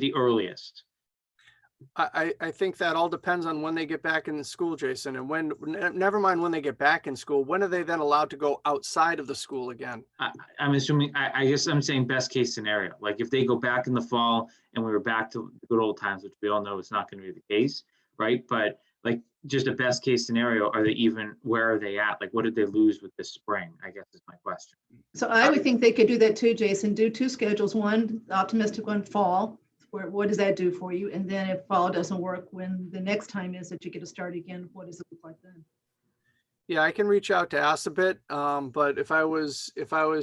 the earliest? I think that all depends on when they get back in school, Jason, and when, never mind when they get back in school, when are they then allowed to go outside of the school again? I'm assuming, I guess I'm saying best case scenario, like if they go back in the fall and we were back to the good old times, which we all know is not going to be the case, right? But like just a best case scenario, where are they at? Like what did they lose with this spring, I guess is my question. So I would think they could do that too, Jason, do two schedules, one optimistic, one fall. What does that do for you? And then if fall doesn't work, when the next time is that you get to start again, what does it look like then? Yeah, I can reach out to Assabet, but if I was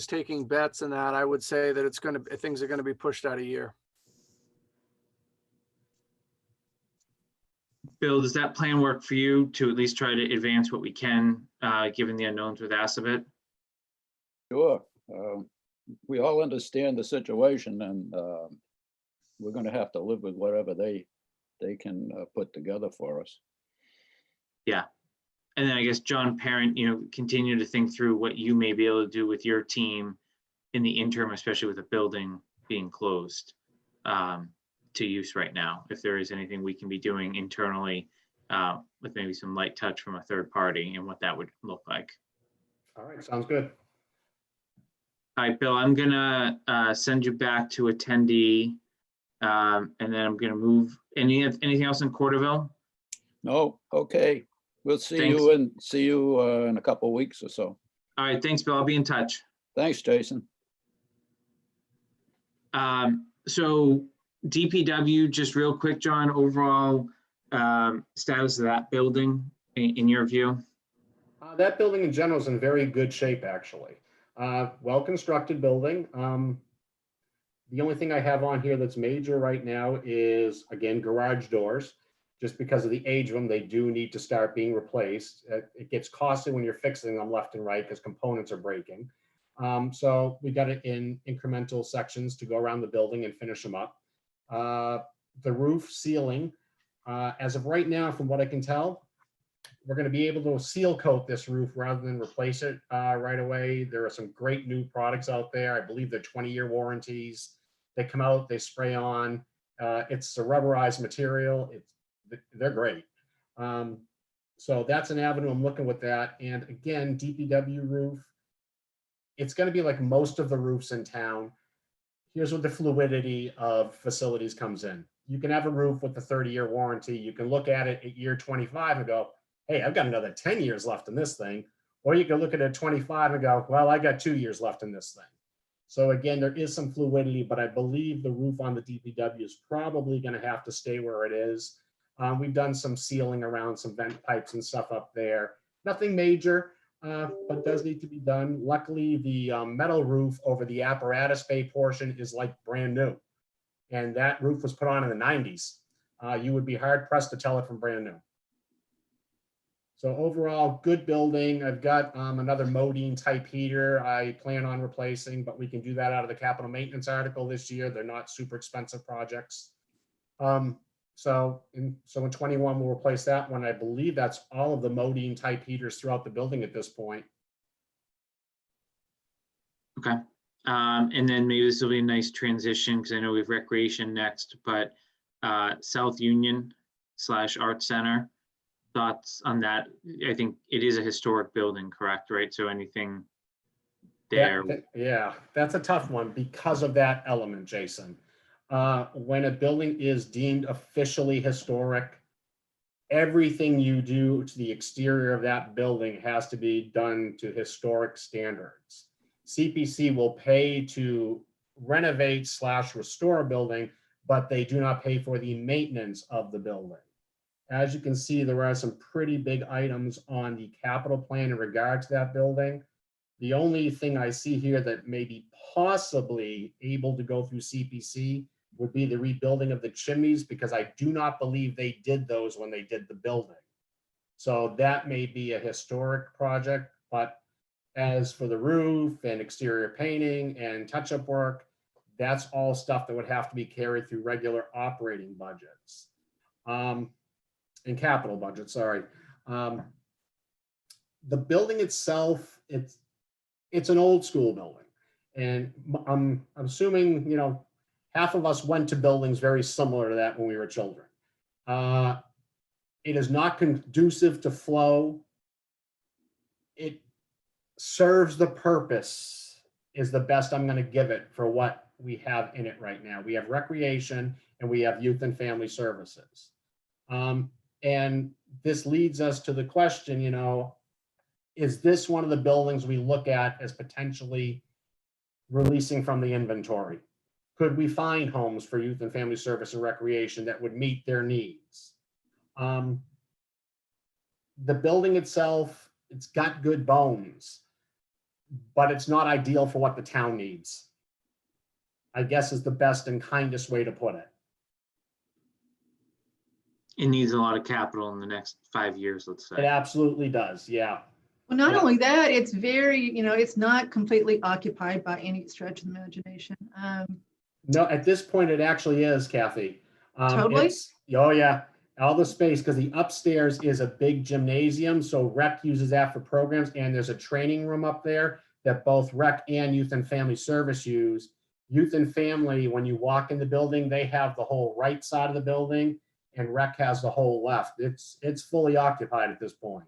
taking bets in that, I would say that things are going to be pushed out a year. Bill, does that plan work for you to at least try to advance what we can, given the unknowns with Assabet? Sure. We all understand the situation, and we're going to have to live with whatever they can put together for us. Yeah. And then I guess, John Parent, continue to think through what you may be able to do with your team in the interim, especially with the building being closed to use right now. If there is anything we can be doing internally with maybe some light touch from a third party and what that would look like. All right, sounds good. All right, Bill, I'm gonna send you back to attendee, and then I'm gonna move. Anything else in Corderville? No, okay. We'll see Thanks. you in a couple of weeks or so. All right, thanks, Bill. I'll be in touch. Thanks, Jason. So DPW, just real quick, John, overall status of that building in your view? That building in general is in very good shape, actually. Well-constructed building. The only thing I have on here that's major right now is, again, garage doors. Just because of the age of them, they do need to start being replaced. It gets costly when you're fixing them left and right because components are breaking. So we got it in incremental sections to go around the building and finish them up. The roof ceiling, as of right now, from what I can tell, we're going to be able to seal coat this roof rather than replace it right away. There are some great new products out there. I believe they're 20-year warranties. They come out, they spray on. It's a rubberized material. They're great. So that's an avenue I'm looking with that. And again, DPW roof, it's going to be like most of the roofs in town. Here's where the fluidity of facilities comes in. You can have a roof with a 30-year warranty. You can look at it at year 25 and go, hey, I've got another 10 years left in this thing. Or you can look at it at 25 and go, well, I got 2 years left in this thing. So again, there is some fluidity, but I believe the roof on the DPW is probably going to have to stay where it is. We've done some sealing around some vent pipes and stuff up there. Nothing major, but does need to be done. Luckily, the metal roof over the apparatus bay portion is like brand new. And that roof was put on in the 90s. You would be hard pressed to tell it from brand new. So overall, good building. I've got another Modine type heater I plan on replacing, but we can do that out of the capital maintenance article this year. They're not super expensive projects. So in 21, we'll replace that one. I believe that's all of the Modine type heaters throughout the building at this point. Okay. And then maybe this will be a nice transition because I know we have recreation next, but South Union / Art Center, thoughts on that? I think it is a historic building, correct? Right. So anything there? Yeah, that's a tough one because of that element, Jason. When a building is deemed officially historic, everything you do to the exterior of that building has to be done to historic standards. CPC will pay to renovate / restore a building, but they do not pay for the maintenance of the building. As you can see, there are some pretty big items on the capital plan in regard to that building. The only thing I see here that may be possibly able to go through CPC would be the rebuilding of the chimneys, because I do not believe they did those when they did the building. So that may be a historic project, but as for the roof and exterior painting and touch-up work, that's all stuff that would have to be carried through regular operating budgets. And capital budget, sorry. The building itself, it's an old school building. And I'm assuming, you know, half of us went to buildings very similar to that when we were children. It is not conducive to flow. It serves the purpose, is the best I'm going to give it for what we have in it right now. We have recreation and we have youth and family services. And this leads us to the question, you know, is this one of the buildings we look at as potentially releasing from the inventory? Could we find homes for youth and family service and recreation that would meet their needs? The building itself, it's got good bones, but it's not ideal for what the town needs, I guess, is the best and kindest way to put it. It needs a lot of capital in the next 5 years, let's It say. absolutely does, yeah. Well, not Yeah. only that, it's very, you know, it's not completely occupied by any stretch of the imagination. No, at this point, it actually is, Kathy. Totally? Oh, yeah, all the space, because the upstairs is a big gymnasium, so rec uses that for programs, and there's a training room up there that both rec and youth and family service use. Youth and family, when you walk in the building, they have the whole right side of the building, and rec has the whole left. It's fully occupied at this point.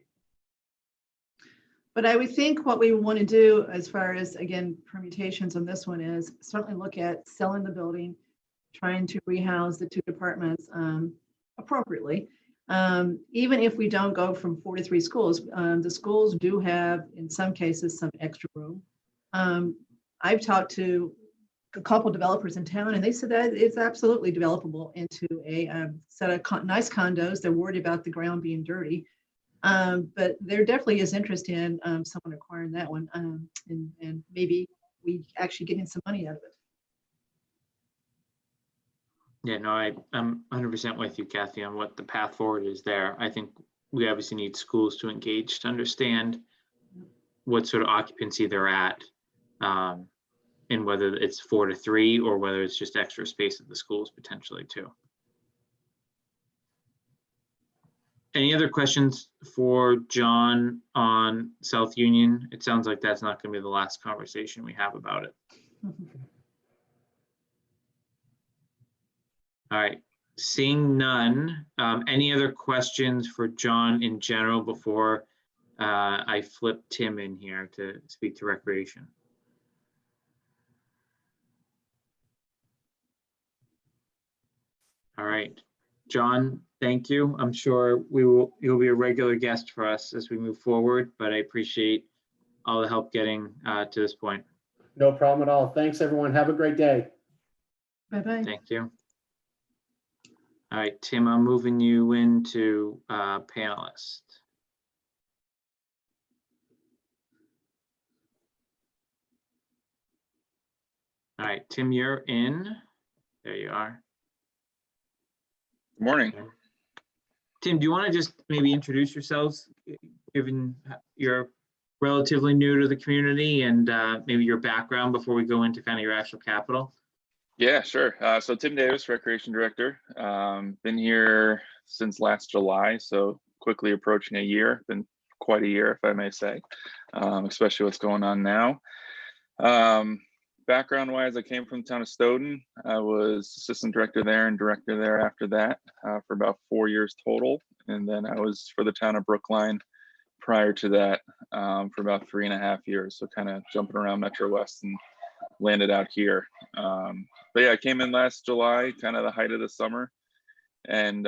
But I would think what we want to do as far as, again, permutations on this one is certainly look at selling the building, trying to rehouse the two departments appropriately. Even if we don't go from 4 to 3 schools, the schools do have, in some cases, some extra room. I've talked to a couple developers in town, and they said that it's absolutely developable into a set of nice condos. They're worried about the ground being dirty. But there definitely is interest in someone acquiring that one, and maybe we actually getting some money out of it. Yeah, no, I'm 100% with you, Kathy, on what the path forward is there. I think we obviously need schools to engage to understand what sort of occupancy they're at. And whether it's 4 to 3 or whether it's just extra space at the schools potentially too. Any other questions for John on South Union? It sounds like that's not going to be the last conversation we have about it. All right, seeing none, any other questions for John in general before I flip Tim in here to speak to recreation? All right, John, thank you. I'm sure you'll be a regular guest for us as we move forward, but I appreciate all the help getting to this point. No problem at all. Thanks, everyone. Have a great day. Bye-bye. Thank you. All right, Tim, I'm moving you into panelist. All right, Tim, you're in. There you are. Good morning. Tim, do you want to just maybe introduce yourselves, given you're relatively new to the community, and maybe your background before we go into kind of your actual capital? Yeah, sure. So Tim Davis, Recreation Director. Been here since last July, so quickly approaching a year. Been quite a year, if I may say, especially what's going on now. Background-wise, I came from the town of Stoughton. I was assistant director there and director there after that for about 4 years total. And then I was for the town of Brookline prior to that for about 3.5 years. So kind of jumping around Metro West and landed out here. But yeah, I came in last July, kind of the height of the summer. And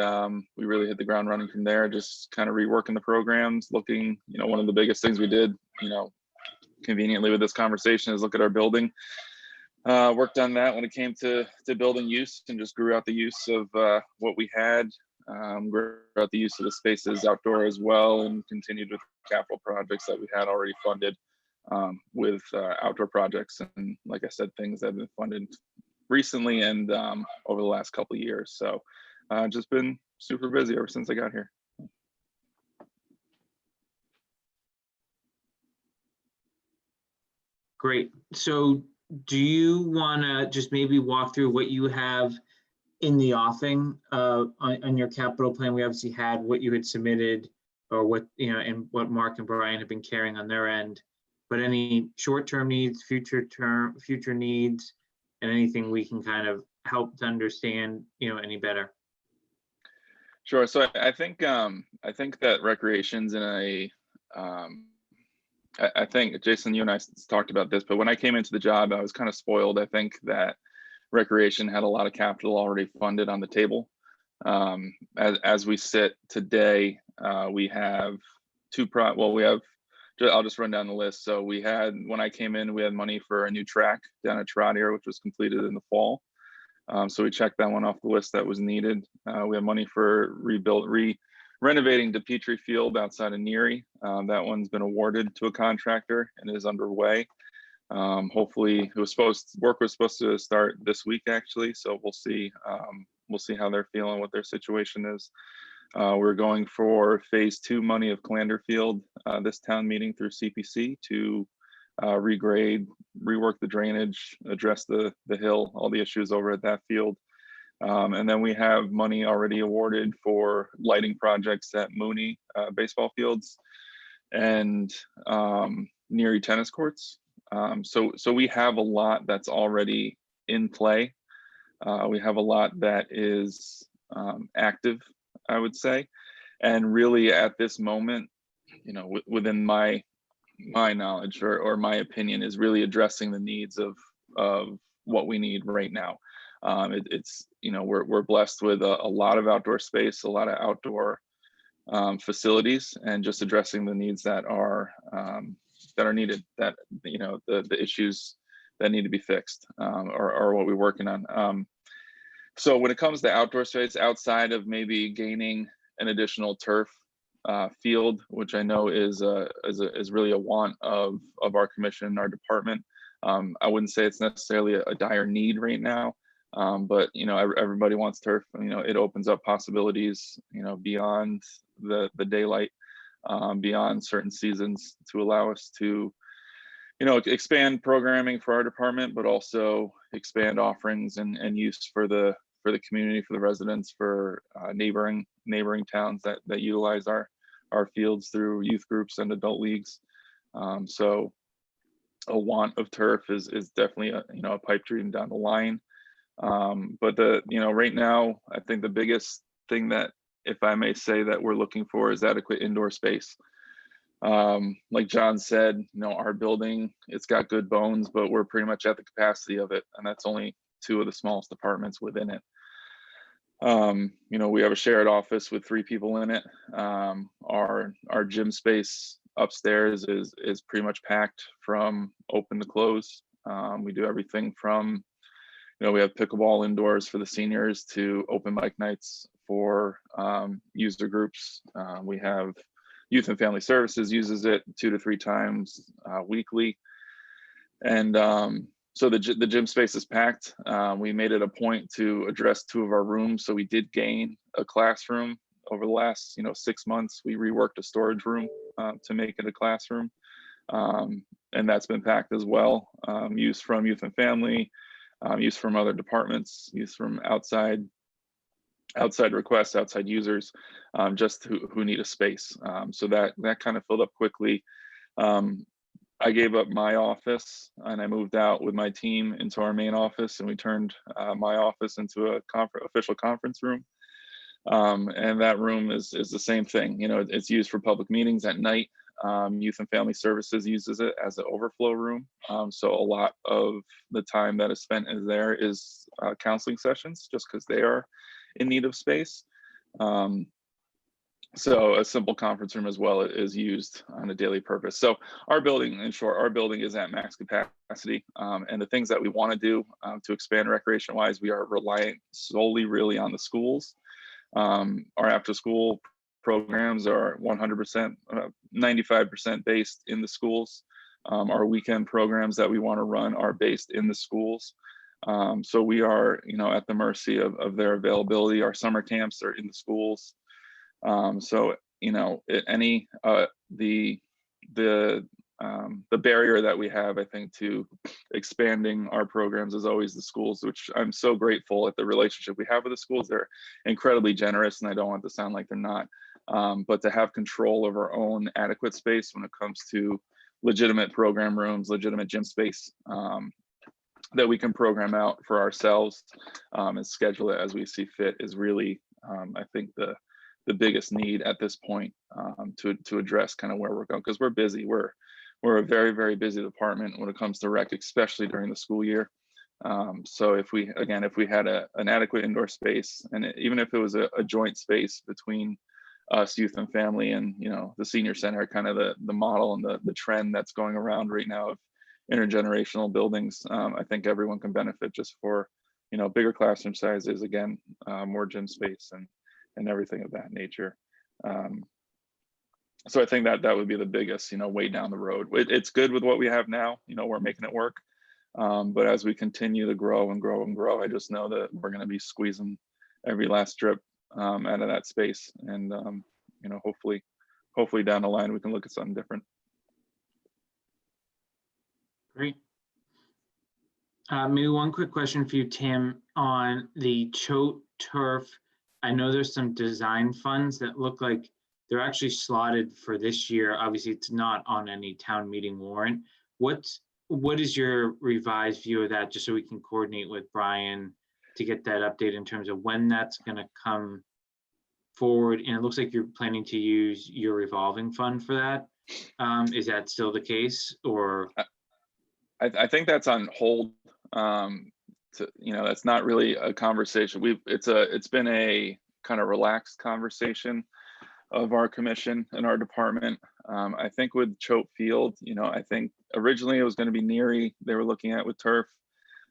we really hit the ground running from there, just kind of reworking the programs, looking, one of the biggest things we did, conveniently with this conversation is look at our building. Worked on that when it came to building use and just grew out the use of what we had, grew out the use of the spaces outdoor as well, and continued with capital projects that we had already funded with outdoor projects. And like I said, things that have been funded recently and over the last couple of years. So just been super busy ever since I got here. Great. So do you want to just maybe walk through what you have in the offing on your capital plan? We obviously had what you had submitted, or what, and what Mark and Brian have been carrying on their end, but any short-term needs, future needs, and anything we can kind of help to understand, any better. Sure. So I think that recreation's in a I think, Jason, you and I talked about this, but when I came into the job, I was kind of spoiled. I think that recreation had a lot of capital already funded on the table. As we sit today, we have I'll just run down the list. So when I came in, we had money for a new track down at Trotter, which was completed in the fall. So we checked that one off the list that was needed. We have money for renovating DePetrie Field outside of Neary. That one's been awarded to a contractor and is underway. Hopefully, work was supposed to start this week actually. So we'll see. We'll see how they're feeling, what their situation is. We're going for phase 2 money of Calander Field this town meeting through CPC to regrade, rework the drainage, address the hill, all the issues over at that field. And then we have money already awarded for lighting projects at Mooney baseball fields and Neary tennis courts. So we have a lot that's already in play. We have a lot that is active, I would say. And really at this moment, within my knowledge or my opinion, is really addressing the needs of what we need right now. It's we're blessed with a lot of outdoor space, a lot of outdoor facilities, and just addressing the needs that are needed, that the issues that need to be fixed are what we're working on. So when it comes to outdoor space, outside of maybe gaining an additional turf field, which I know is really a want of our commission and our department, I wouldn't say it's necessarily a dire need right now. But everybody wants turf. It opens up possibilities, beyond the daylight, beyond certain seasons, to allow us to, expand programming for our department, but also expand offerings and use for the community, for the residents, for neighboring towns that utilize our fields through youth groups and adult leagues. So a want of turf is definitely a pipe dream down the line. But right now, I think the biggest thing that, if I may say, that we're looking for is adequate indoor space. Like John said, our building, it's got good bones, but we're pretty much at the capacity of it, and that's only 2 of the smallest departments within it. We have a shared office with 3 people in it. Our gym space upstairs is pretty much packed from open to close. We do everything from, we have pickleball indoors for the seniors to open mic nights for user groups. We have Youth and Family Services uses it 2 to 3 times weekly. And so the gym space is packed. We made it a point to address 2 of our rooms. So we did gain a classroom over the last 6 months. We reworked a storage room to make it a classroom. And that's been packed as well. Use from Youth and Family, use from other departments, use from outside requests, outside users, just who need a space. So that kind of filled up quickly. I gave up my office and I moved out with my team into our main office, and we turned my office into a official conference room. And that room is the same thing. It's used for public meetings at night. Youth and Family Services uses it as an overflow room. So a lot of the time that is spent there is counseling sessions, just because they are in need of space. So a simple conference room as well is used on a daily purpose. So our building, in short, our building is at max capacity. And the things that we want to do to expand recreation wise, we are reliant solely really on the schools. Our after school programs are 100%, 95% based in the schools. Our weekend programs that we want to run are based in the schools. So we are, at the mercy of their availability. Our summer camps are in the schools. So the barrier that we have, I think, to expanding our programs is always the schools, which I'm so grateful at the relationship we have with the schools. They're incredibly generous, and I don't want to sound like they're not. But to have control of our own adequate space when it comes to legitimate program rooms, legitimate gym space, that we can program out for ourselves and schedule it as we see fit is really, I think, the biggest need at this point to address kind of where we're going, because we're busy. We're a very, very busy department when it comes to rec, especially during the school year. So if we had an adequate indoor space, and even if it was a joint space between us, Youth and Family, and the senior center, kind of the model and the trend that's going around right now of intergenerational buildings, I think everyone can benefit just for bigger classroom sizes, again, more gym space and everything of that nature. So I think that would be the biggest, way down the road. It's good with what we have now. We're making it work. But as we continue to grow and grow and grow, I just know that we're going to be squeezing every last drip out of that space. And, hopefully down the line, we can look at something different. Great. Maybe one quick question for you, Tim, on the Choate turf. I know there's some design funds that look like they're actually slotted for this year. Obviously, it's not on any town meeting warrant. What is your revised view of that, just so we can coordinate with Brian to get that update in terms of when that's going to come forward? And it looks like you're planning to use your revolving fund for that. Is that still the case, or? I think that's on hold. That's not really a conversation. It's been a kind of relaxed conversation of our commission and our department. I think with Choate Field, I think originally it was going to be Neary they were looking at with turf.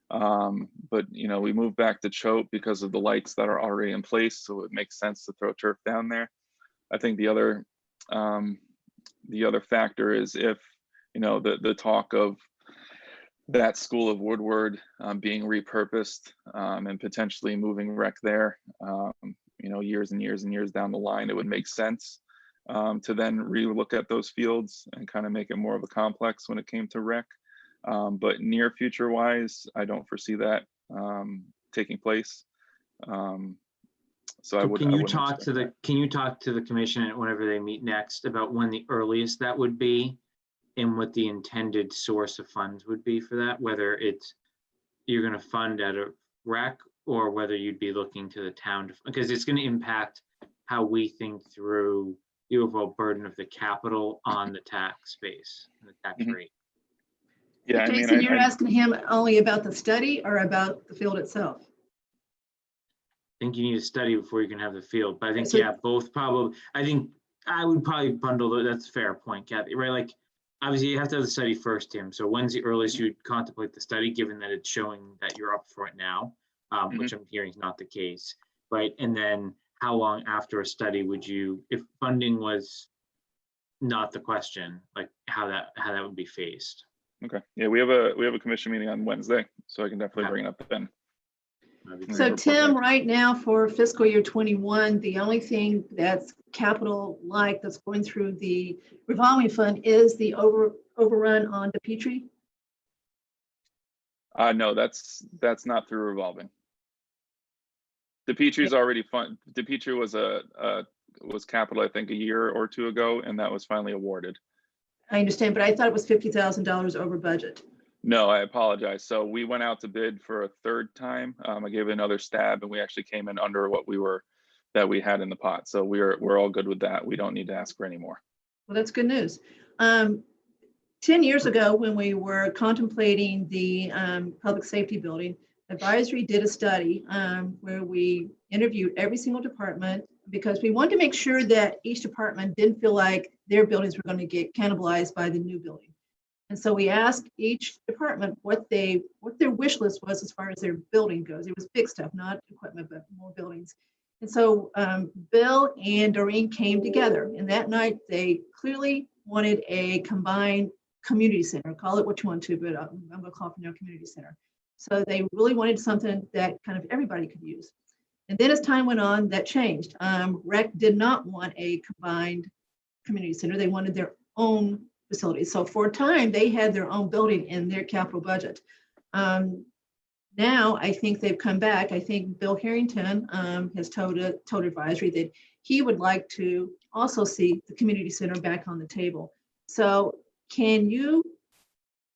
But we moved back to Choate because of the lights that are already in place, so it makes sense to throw turf down there. I think the other factor is if the talk of that School of Woodward being repurposed and potentially moving rec there, years and years and years down the line, it would make sense to then relook at those fields and kind of make it more of a complex when it came to rec. But near future wise, I don't foresee that taking place. So I So would. can I you wouldn't talk expect to that. can you talk to the commission whenever they meet next about when the earliest that would be and what the intended source of funds would be for that, whether it's you're going to fund at a rec or whether you'd be looking to the town because it's going to impact how we think through the overall burden of the capital on the tax base, the tax Mhm. rate. Yeah, I mean, Jason, you're asking him only about the study or about the field itself? I think you need to study before you can have the field, but I think, So- yeah, both probably, I think I would probably bundle, that's a fair point, Kathy, right? Like, obviously you have to have the study first, Tim. So when's the earliest you'd contemplate the study, given that it's showing that you're up for it now, which I'm hearing is not the case, right? And then how long after a study would you, if funding was not the question, like how that would be phased? Okay. Yeah, we have a commission meeting on Wednesday, so I can definitely Okay. bring it up then. That'd be So, So great. report Tim, back. right now for fiscal year 21, the only thing that's capital like that's going through the revolving fund is the overrun on DePietri. No, that's not through revolving. DePietri's already fund. DePietri was capital, I think, a year or two ago, and that was finally awarded. I understand, but I thought it was $50,000 over budget. No, I apologize. So we went out to bid for a third time. I gave it another stab, and we actually came in under what we had in the pot. So we're all good with that. We don't need to ask for any more. Well, that's good news. 10 years ago, when we were contemplating the public safety building, advisory did a study where we interviewed every single department because we wanted to make sure that each department didn't feel like their buildings were going to get cannibalized by the new building. And so we asked each department what their wish list was as far as their building goes. It was big stuff, not equipment, but more buildings. And so Bill and Doreen came together, and that night they clearly wanted a combined community center. Call it what you want to, but I'm going to call it no community center. So they really wanted something that kind of everybody could use. And then as time went on, that changed. Rec did not want a combined community center. They wanted their own facilities. So for a time, they had their own building in their capital budget. Now I think they've come back. I think Bill Harrington has told advisory that he would like to also see the community center back on the table. So can you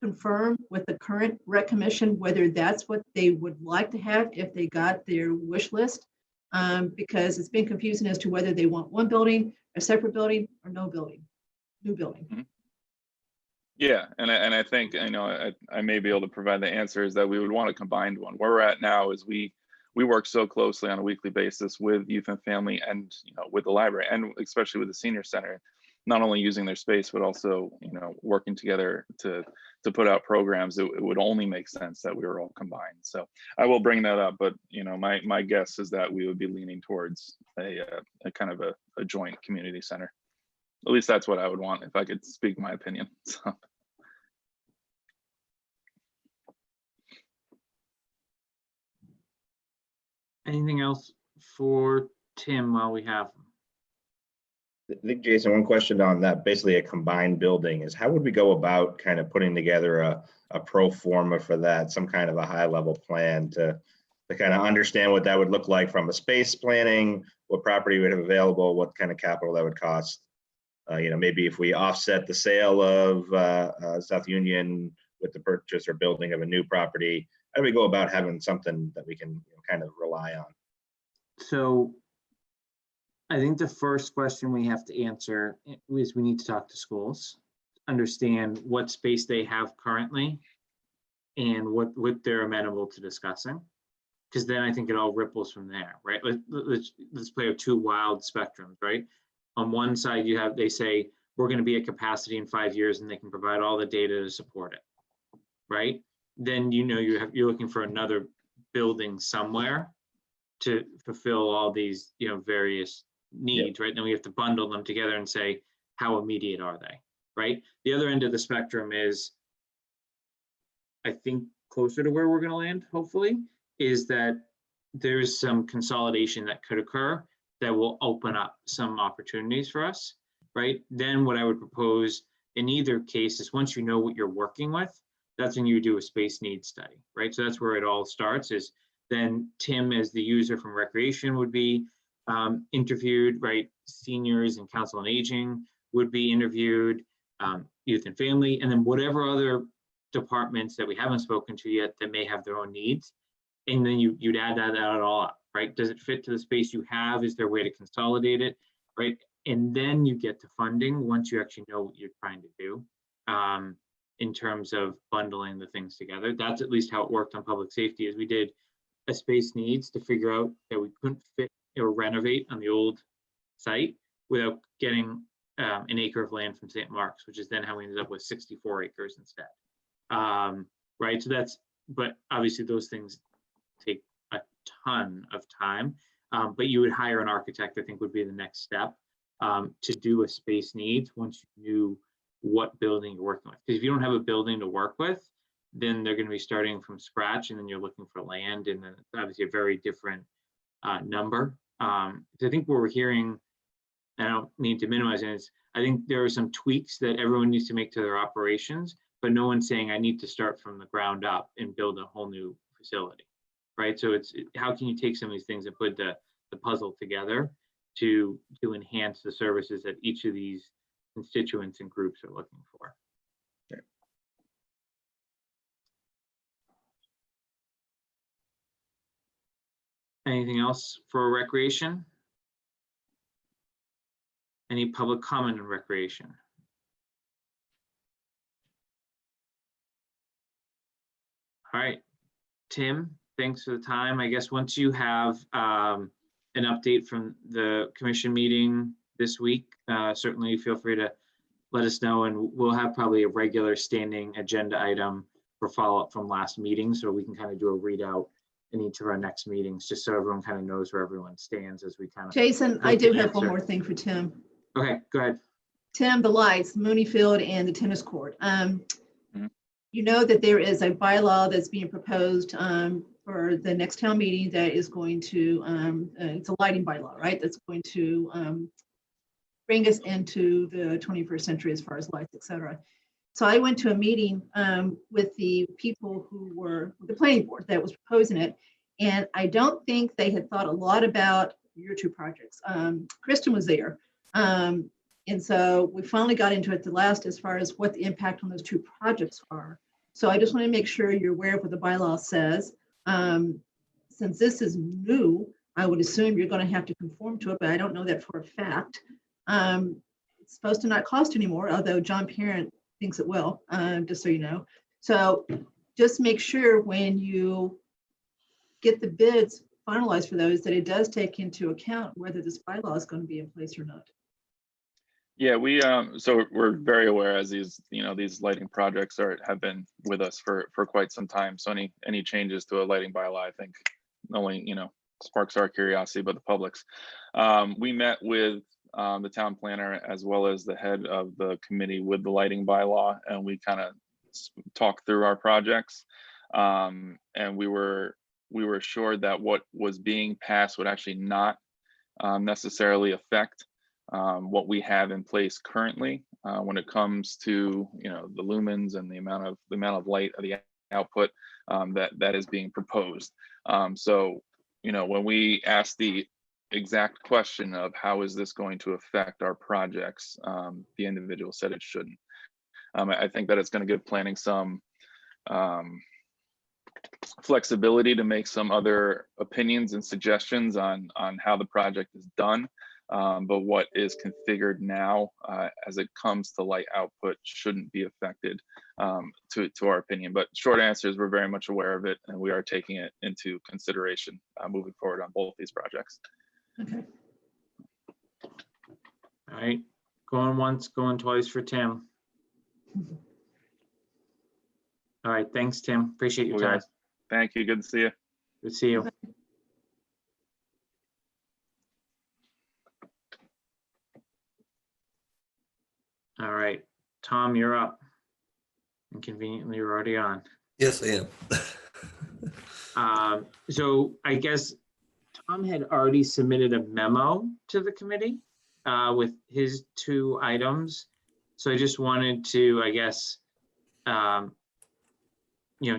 confirm with the current rec commission whether that's what they would like to have if they got their wish list? Because it's been confusing as to whether they want one building, a separate building, or no building, new building. Yeah, and I think I may be able to provide the answer is that we would want a combined one. Where we're at now is we work so closely on a weekly basis with youth and family, and with the library, and especially with the senior center, not only using their space but also working together to put out programs. It would only make sense that we were all combined. So I will bring that up, but my guess is that we would be leaning towards a kind of a joint community center. At least that's what I would want if I could speak my opinion. So. Anything else for Tim while we have him? I think, Jason, one question on that, basically a combined building, is how would we go about kind of putting together a pro forma for that, some kind of a high level plan to kind of understand what that would look like from a space planning, what property would have available, what kind of capital that would cost? Maybe if we offset the sale of South Union with the purchase or building of a new property, how do we go about having something that we can kind of rely on? So I think the first question we have to answer is we need to talk to schools, understand what space they have currently and what they're amenable to discussing. Because then I think it all ripples from there, right? Let's play with two wild spectrums, right? On one side, they say, we're going to be at capacity in 5 years and they can provide all the data to support it, right? Then you're looking for another building somewhere to fulfill all these various needs, right? Then we have to bundle them together and say, how immediate are they, right? The other end of the spectrum is, I think, closer to where we're going to land, hopefully, is that there's some consolidation that could occur that will open up some opportunities for us, right? Then what I would propose in either case is once you know what you're working with, that's when you do a space needs study, right? So that's where it all starts. Is then Tim, as the user from recreation, would be interviewed, right? Seniors and council on aging would be interviewed, youth and family, and then whatever other departments that we haven't spoken to yet that may have their own needs. And then you'd add that all up, right? Does it fit to the space you have? Is there a way to consolidate it, right? And then you get to funding once you actually know what you're trying to do in terms of bundling the things together. That's at least how it worked on public safety, is we did a space needs to figure out that we couldn't fit or renovate on the old site without getting an acre of land from St. Mark's, which is then how we ended up with 64 acres instead. Right, so that's, but obviously those things take a ton of time, but you would hire an architect, I think would be the next step to do a space needs once you knew what building you're working with. Because if you don't have a building to work with, then they're going to be starting from scratch, and then you're looking for land, and then it's obviously a very different number. So I think what we're hearing, and I don't mean to minimize it, is I think there are some tweaks that everyone needs to make to their operations, but no one's saying I need to start from the ground up and build a whole new facility, right? So it's how can you take some of these things and put the puzzle together to enhance the services that each of these constituents and groups are looking for. Okay. Anything else for recreation? Any public comment on recreation? All right, Tim, thanks for the time. I guess once you have an update from the commission meeting this week, certainly feel free to let us know, and we'll have probably a regular standing agenda item for follow-up from last meeting, so we can kind of do a readout in each of our next meetings, just so everyone kind of knows where everyone stands as we kind of. Jason, I do have one more thing for Tim. Okay, go ahead. Tim, the lights, Mooney Field and the tennis court. You know that there is a bylaw that's being proposed for the next town meeting that is going to, it's a lighting bylaw, right? That's going to bring us into the 21st century as far as lights, et cetera. So I went to a meeting with the people who were the planning board that was proposing it. And I don't think they had thought a lot about your two projects. Kristen was there. And so we finally got into it the last as far as what the impact on those two projects are. So I just want to make sure you're aware of what the bylaw says. Since this is new, I would assume you're going to have to conform to it, but I don't know that for a fact. It's supposed to not cost anymore, although John Parent thinks it will, just so you know. So just make sure when you get the bids finalized for those, that it does take into account whether this bylaw is going to be in place or not. Yeah, we so we're very aware, as these these lighting projects have been with us for quite some time. So any changes to a lighting bylaw, I think, only sparks our curiosity, but the public's. We met with the town planner as well as the head of the committee with the lighting bylaw, and we kind of talked through our projects, and we were assured that what was being passed would actually not necessarily affect what we have in place currently when it comes to the lumens and the amount of light of the output that is being proposed. So when we asked the exact question of how is this going to affect our projects, the individual said it shouldn't. I think that it's going to give planning some flexibility to make some other opinions and suggestions on how the project is done. But what is configured now as it comes to light output shouldn't be affected to our opinion. But short answer is we're very much aware of it, and we are taking it into consideration moving forward on both these projects. Okay. All right, going once, going twice for Tim. All right, thanks, Tim. Appreciate your time. Thank you. Good to see you. Good to see you. All right, Tom, you're up. And conveniently, you're already on. Yes, I am. So I guess Tom had already submitted a memo to the committee with his two items. So I just wanted to, I guess,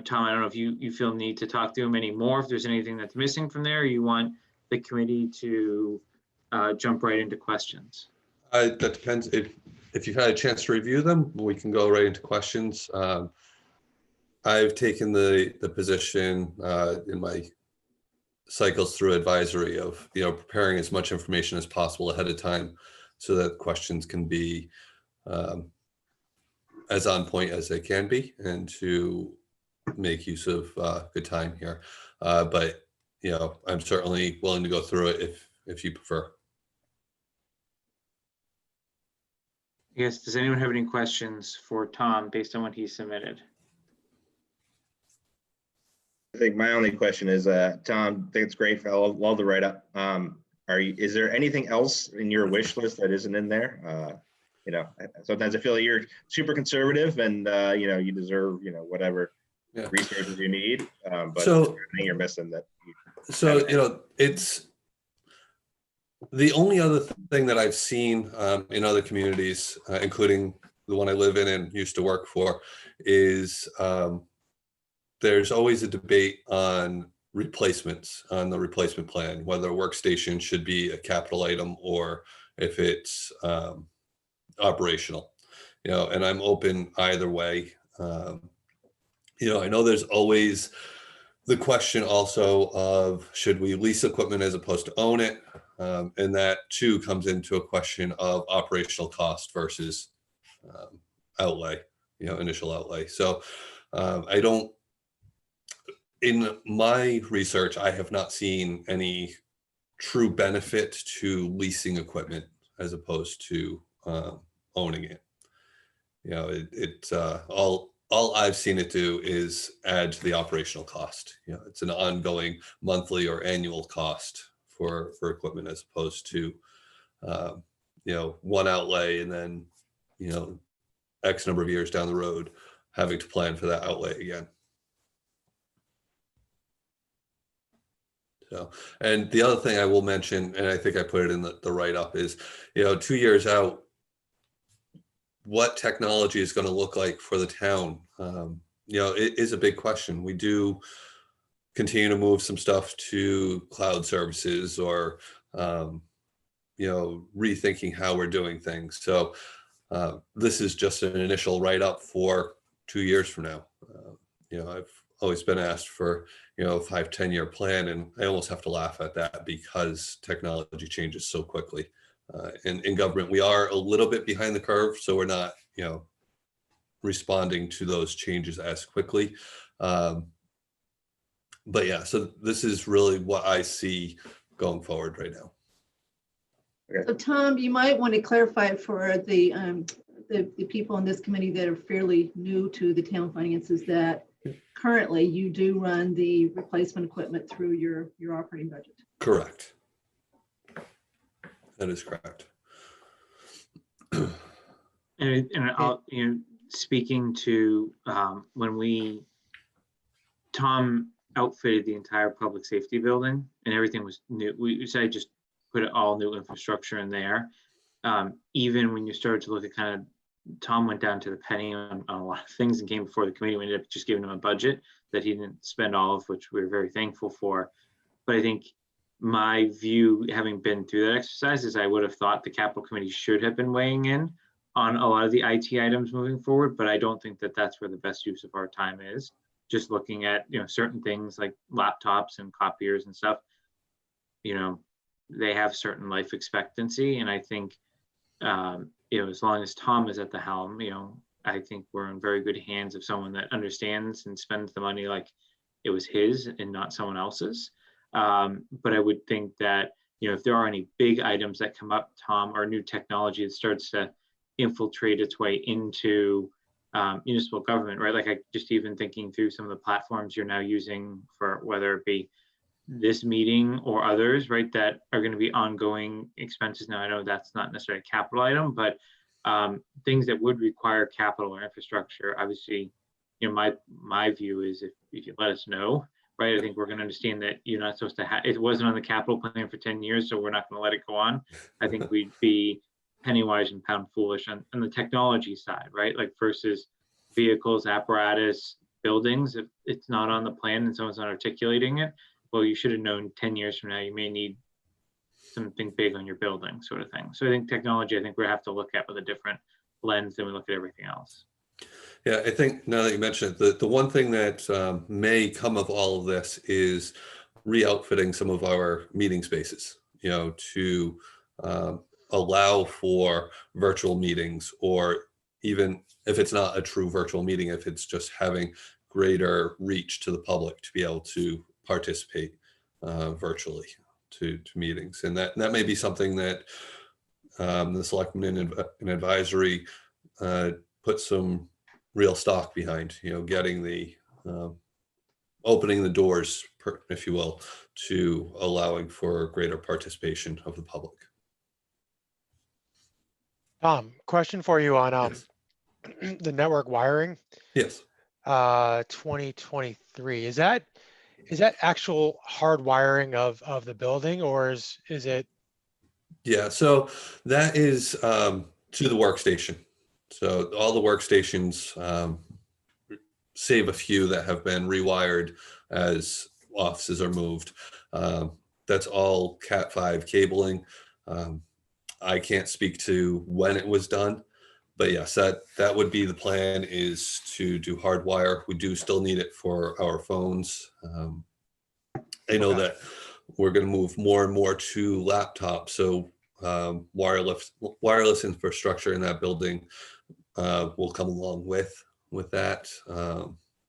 Tom, I don't know if you feel need to talk to him anymore, if there's anything that's missing from there, or you want the committee to jump right into questions. That depends. If you've had a chance to review them, we can go right into questions. I've taken the position in my cycles through advisory of preparing as much information as possible ahead of time so that questions can be as on point as they can be, and to make use of good time here. But I'm certainly willing to go through it if you prefer. Yes, does anyone have any questions for Tom based on what he submitted? I think my only question is, Tom, I think it's great for all the write-up. Is there anything else in your wish list that isn't in there? Sometimes I feel like you're super conservative and, you deserve, whatever resources you need. But So- is there anything you're missing that it's the only other thing that I've seen in other communities, including the one I live in and used to work for, is there's always a debate on replacements on the replacement plan, whether a workstation should be a capital item or if it's operational, and I'm open either way. I know there's always the question also of should we lease equipment as opposed to own it? And that too comes into a question of operational cost versus outlay, initial outlay. So in my research, I have not seen any true benefit to leasing equipment as opposed to owning it. All I've seen it do is add to the operational cost. It's an ongoing monthly or annual cost for equipment as opposed to one outlay and then X number of years down the road having to plan for that outlay again. So, and the other thing I will mention, and I think I put it in the write-up, is 2 years out, what technology is going to look like for the town. It is a big question. We do continue to move some stuff to cloud services or rethinking how we're doing things. So this is just an initial write-up for 2 years from now. I've always been asked for a 5-10 year plan, and I almost have to laugh at that because technology changes so quickly. And in government, we are a little bit behind the curve, so we're not, responding to those changes as quickly. But yeah, so this is really what I see going forward right now. So Tom, you might want to clarify for the people on this committee that are fairly new to the town finances that currently you do run the replacement equipment through your operating budget. Correct. That is correct. And I'll, speaking to when Tom outfitted the entire public safety building and everything was new. We decided just put all new infrastructure in there. Even when you started to look at kind of, Tom went down to the penny on a lot of things and came before the committee. We ended up just giving him a budget that he didn't spend all of, which we were very thankful for. But I think my view, having been through that exercise, is I would have thought the capital committee should have been weighing in on a lot of the IT items moving forward, but I don't think that that's where the best use of our time is. Just looking at, certain things like laptops and copiers and stuff, they have certain life expectancy. And I think, as long as Tom is at the helm, I think we're in very good hands of someone that understands and spends the money like it was his and not someone else's. But I would think that, if there are any big items that come up, Tom, or new technology that starts to infiltrate its way into municipal government, right? Like I just even thinking through some of the platforms you're now using for whether it be this meeting or others, right, that are going to be ongoing expenses. Now, I know that's not necessarily a capital item, but things that would require capital or infrastructure, obviously, my view is if you let us know, right, I think we're going to understand that you're not supposed to have, it wasn't on the capital plan for 10 years, so we're not going to let it go on. I think we'd be penny wise and pound foolish on the technology side, right? Like versus vehicles, apparatus, buildings. If it's not on the plan and someone's not articulating it, well, you should have known 10 years from now, you may need something big on your building, sort of thing. So I think technology, I think we have to look at with a different lens than we look at everything else. Yeah, I think now that you mentioned it, the one thing that may come of all of this is re-outfitting some of our meeting spaces, you know, to allow for virtual meetings, or even if it's not a true virtual meeting, if it's just having greater reach to the public to be able to participate virtually to meetings. And that may be something that the selectmen and advisory put some real stock behind, you know, getting the opening the doors, if you will, to allowing for greater participation of the public. Tom, question for you on Yes. the network wiring, Yes. 2023. Is that actual hard wiring of the building, or is it? Yeah, so that is to the workstation. So all the workstations, save a few that have been rewired as offices are moved. That's all Cat5 cabling. I can't speak to when it was done, but yes, that would be the plan, is to do hardwire. We do still need it for our phones. I know Okay. that we're going to move more and more to laptops, so wireless infrastructure in that building will come along with that.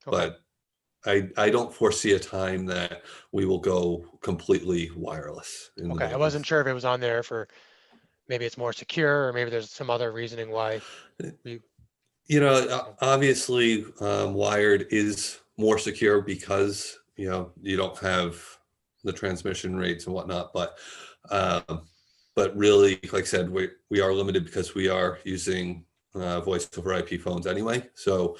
But I don't foresee a time that we will go completely wireless. In the Okay, I buildings. wasn't sure if it was on there for, maybe it's more secure, or maybe there's some other reasoning why. You know, obviously, wired is more secure because, you know, you don't have the transmission rates and whatnot. But really, like I said, we are limited because we are using voice over IP phones anyway. So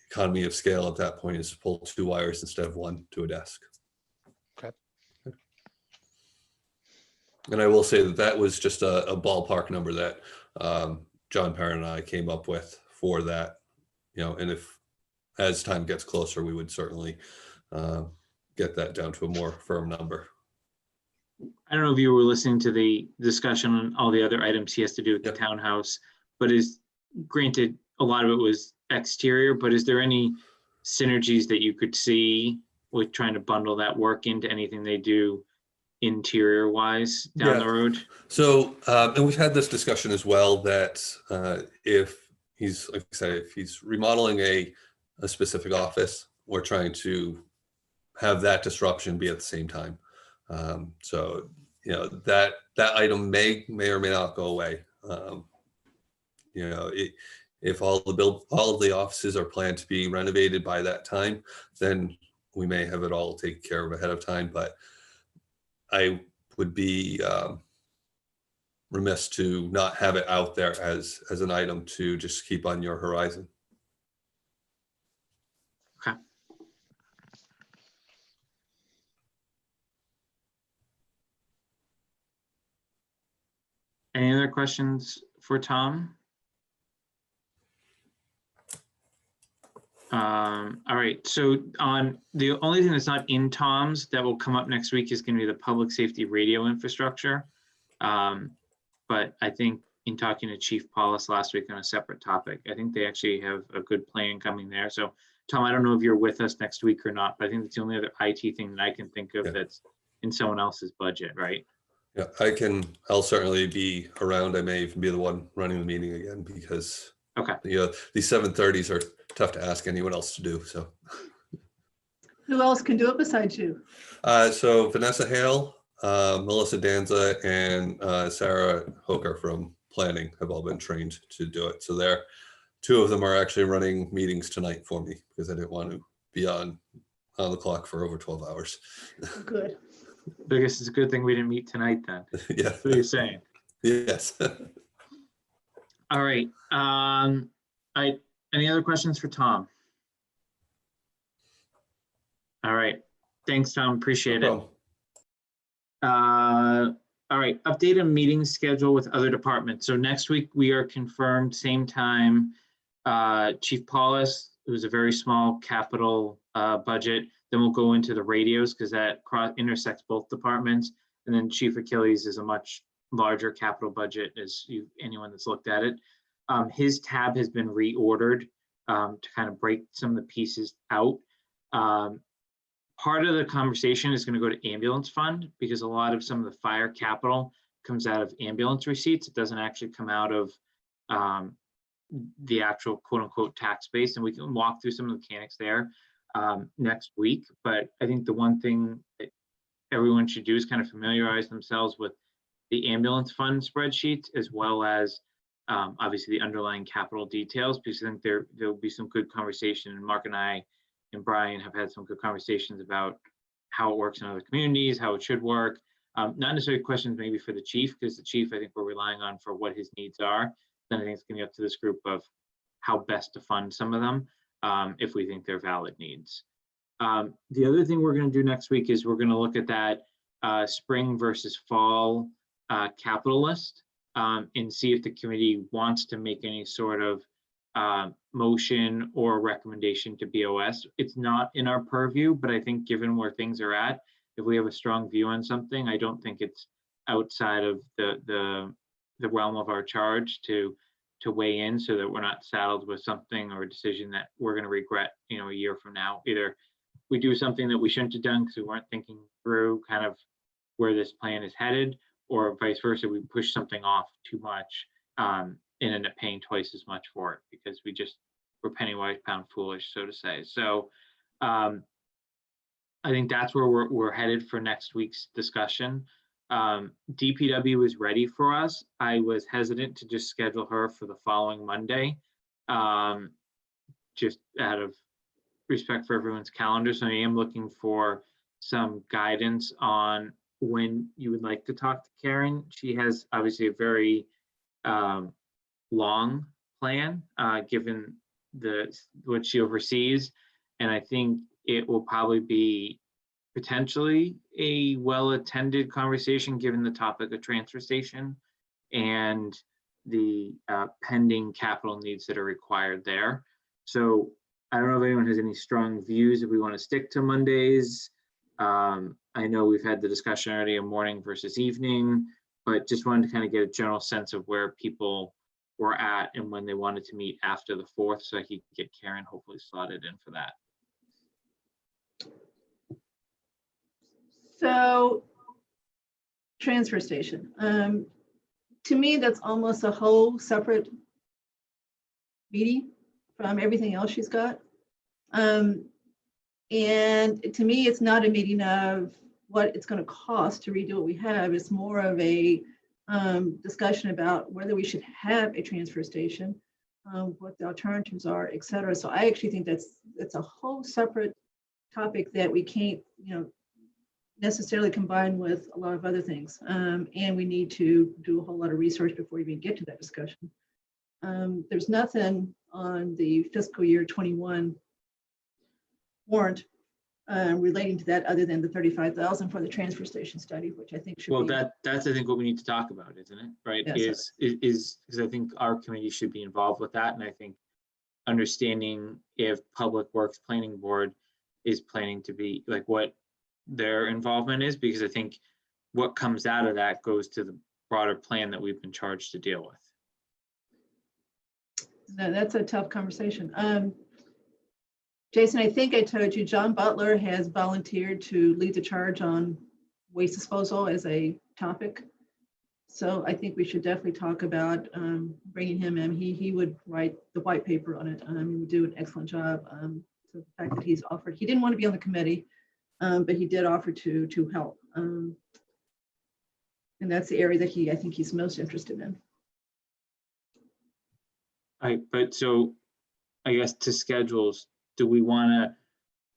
economy of scale at that point is to pull 2 wires instead of 1 to a desk. Okay. And I will say that was just a ballpark number that John Parent and I came up with for that, you know, and if as time gets closer, we would certainly get that down to a more firm number. I don't know if you were listening to the discussion on all the other items he has to do with the Yep. townhouse, but is granted, a lot of it was exterior, but is there any synergies that you could see with trying to bundle that work into anything they do interior wise down Yeah. the road? So, and we've had this discussion as well, that if he's, like I said, if he's remodeling a specific office, we're trying to have that disruption be at the same time. So, you know, that item may or may not go away. You know, if all of the offices are planned to be renovated by that time, then we may have it all taken care of ahead of time. But I would be remiss to not have it out there as an item to just keep on your horizon. Okay. Any other questions for Tom? All right, so on the only thing that's not in Tom's that will come up next week is going to be the public safety radio infrastructure. But I think in talking to Chief Paulus last week on a separate topic, I think they actually have a good plan coming there. So Tom, I don't know if you're with us next week or not, but I think it's the only other IT thing that I can think of Yeah. that's in someone else's budget, right? Yeah, I'll certainly be around. I may even be the one running the meeting again, because Okay. These 7:30s are tough to ask anyone else to do. So, Who else can do it besides you? so Vanessa Hale, Melissa Danza, and Sarah Hoker from planning have all been trained to do it. So two of them are actually running meetings tonight for me, because I didn't want to be on the clock for over 12 hours. Good. I guess it's a good thing we didn't meet tonight then. Yeah. That's what you're saying. Yes. All right. Any other questions for Tom? All right. Thanks, Tom. Appreciate it. No All right. Update a meeting schedule with other departments. So next week we are confirmed, same time. Chief Paulus it was a very small capital budget. Then we'll go into the radios because that intersects both departments. And then Chief Achilles is a much larger capital budget, as anyone that's looked at it. His tab has been reordered to kind of break some of the pieces out. Part of the conversation is going to go to ambulance fund because a lot of some of the fire capital comes out of ambulance receipts. It doesn't actually come out of the actual quote unquote tax base, and we can walk through some of the mechanics there next week. But I think the one thing that everyone should do is kind of familiarize themselves with the ambulance fund spreadsheets, as well as obviously the underlying capital details, because I think there'll be some good conversation. And Mark and I and Brian have had some good conversations about how it works in other communities, how it should work. Not necessarily questions maybe for the chief, because the chief I think we're relying on for what his needs are. Then I think it's going to be up to this group of how best to fund some of them if we think they're valid needs. The other thing we're going to do next week is we're going to look at that spring versus fall capital list and see if the committee wants to make any sort of motion or recommendation to BOS. It's not in our purview, but I think given where things are at, if we have a strong view on something, I don't think it's outside of the realm of our charge to weigh in, so that we're not saddled with something or a decision that we're going to regret, a year from now. Either we do something that we shouldn't have done because we weren't thinking through kind of where this plan is headed, or vice versa, we push something off too much and end up paying twice as much for it because we're penny wise, pound foolish, so to say. So I think that's where we're headed for next week's discussion. DPW is ready for us. I was hesitant to just schedule her for the following Monday, just out of respect for everyone's calendar. So I am looking for some guidance on when you would like to talk to Karen. She has obviously a very long plan, given what she oversees, and I think it will probably be potentially a well-attended conversation given the topic of transfer station and the pending capital needs that are required there. So I don't know if anyone has any strong views if we want to stick to Mondays. I know we've had the discussion already of morning versus evening, but just wanted to kind of get a general sense of where people were at and when they wanted to meet after the 4th, so I could get Karen hopefully slotted in for that. So, transfer station. To me, that's almost a whole separate meeting from everything else she's got. And to me, it's not a meeting of what it's going to cost to redo what we have. It's more of a discussion about whether we should have a transfer station, what the alternatives are, et cetera. So I actually think it's a whole separate topic that we can't, necessarily combine with a lot of other things. And we need to do a whole lot of research before we even get to that discussion. There's nothing on the fiscal year 21 warrant relating to that other than the 35,000 for the transfer station study, which I think should Well, be. that's I think what we need to talk about, isn't it? Right? Yes. Is because I think our committee should be involved with that, and I think understanding if Public Works Planning Board is planning to be like what their involvement is, because I think what comes out of that goes to the broader plan that we've been charged to deal with. No, that's a tough conversation. Jason, I think I told you, John Butler has volunteered to lead the charge on waste disposal as a topic. So I think we should definitely talk about bringing him in. He would write the white paper on it. He would do an excellent job. So the fact that he's offered, he didn't want to be on the committee, but he did offer to help. And that's the area that I think he's most interested in. But so I guess to schedules, do we want to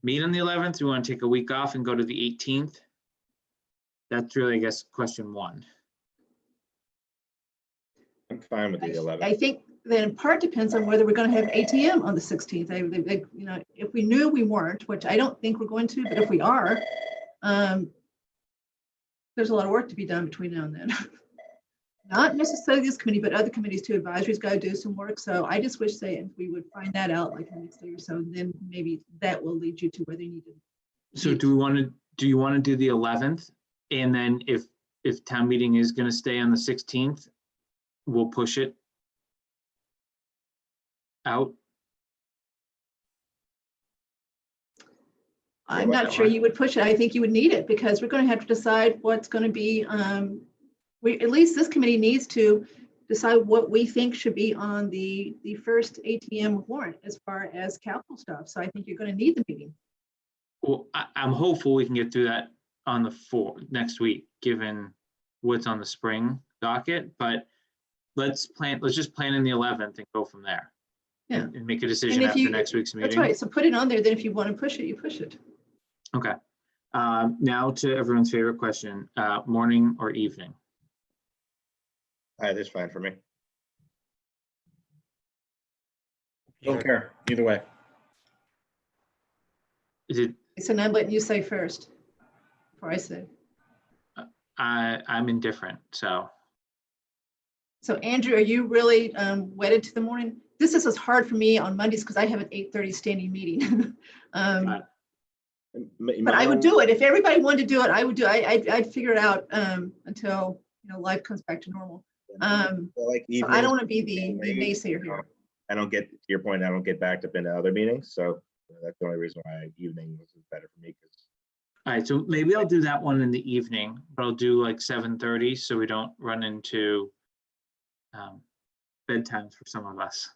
meet on the 11th? Do we want to take a week off and go to the 18th? That's really, I guess, question one. I'm fine with the 11th. I think that in part depends on whether we're going to have ATM on the 16th. If we knew we weren't, which I don't think we're going to, but if we are, there's a lot of work to be done between now and then. Not necessarily this committee, but other committees too. Advisory's got to do some work. So I just wish that if we would find that out like in the next day or so, then maybe that will lead you to whether you need to. So do you want to do the 11th? And then if town meeting is going to stay on the 16th, we'll push it out. I'm not sure you would push it. I think you would need it because we're going to have to decide what's going to be, at least this committee needs to decide what we think should be on the first ATM warrant as far as capital stuff. So I think you're going to need the meeting. Well, I'm hopeful we can get through that on the next week, given what's on the spring docket, but let's just plan in the 11th and go from there. Yeah. And make a decision after next week's meeting. That's right. So put it on there. Then if you want to push it, you push it. Okay. Now to everyone's favorite question, morning or evening? That's fine for me. Don't care, either way. Is it, So now I'm letting you say first before I say. I'm indifferent, so. So Andrew, are you really wedded to the morning? This is as hard for me on Mondays because I have an 8:30 standing meeting. But I would do it. If everybody wanted to do it, I would do it. I'd figure it out until life comes back to normal. So I don't want to be the naysayer here. I don't get, to your point, I don't get backed up into other meetings, so that's the only reason why evening was better for me. All right, so maybe I'll do that one in the evening, but I'll do like 7:30 so we don't run into bedtimes for some of us.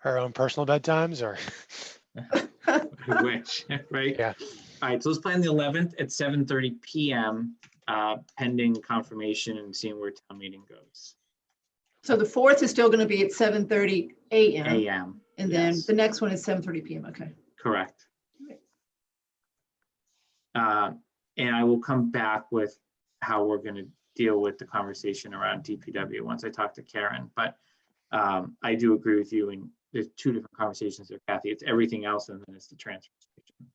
Our own personal bedtimes or? I wish, right? Yeah. All right, so let's plan the 11th at 7:30 p.m. Pending confirmation and seeing where town meeting goes. So the 4th is still going to be at 7:30 a.m. A.m. And then yes. the next one is 7:30 p.m. Okay. Correct. And I will come back with how we're going to deal with the conversation around DPW once I talk to Karen. But I do agree with you, and there's two different conversations there, Kathy. It's everything else, and then it's the transfer station.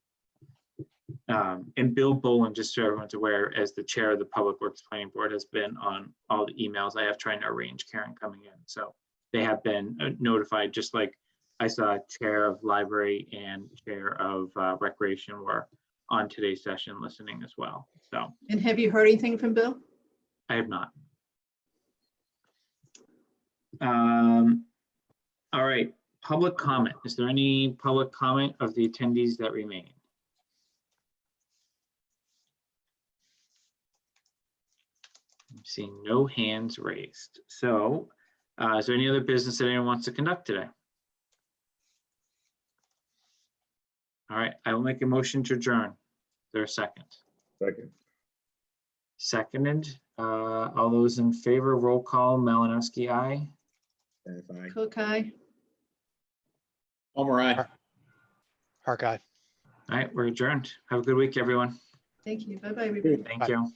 And Bill Boland, just so everyone's aware, as the chair of the Public Works Planning Board, has been on all the emails I have trying to arrange Karen coming in. So they have been notified, just like I saw chair of library and chair of recreation were on today's session listening as well. So. And have you heard anything from Bill? I have not. All right, public comment. Is there any public comment of the attendees that remain? I'm seeing no hands raised. So is there any other business that anyone wants to conduct today? All right, I will make a motion to adjourn. Is there a second? Second. Seconded. All those in favor, roll call. Malinowski, aye. Cook, aye. Homer, aye. Our guy. All right, we're adjourned. Have a good week, everyone. Thank you. Bye-bye, everybody. Thank Bye. you.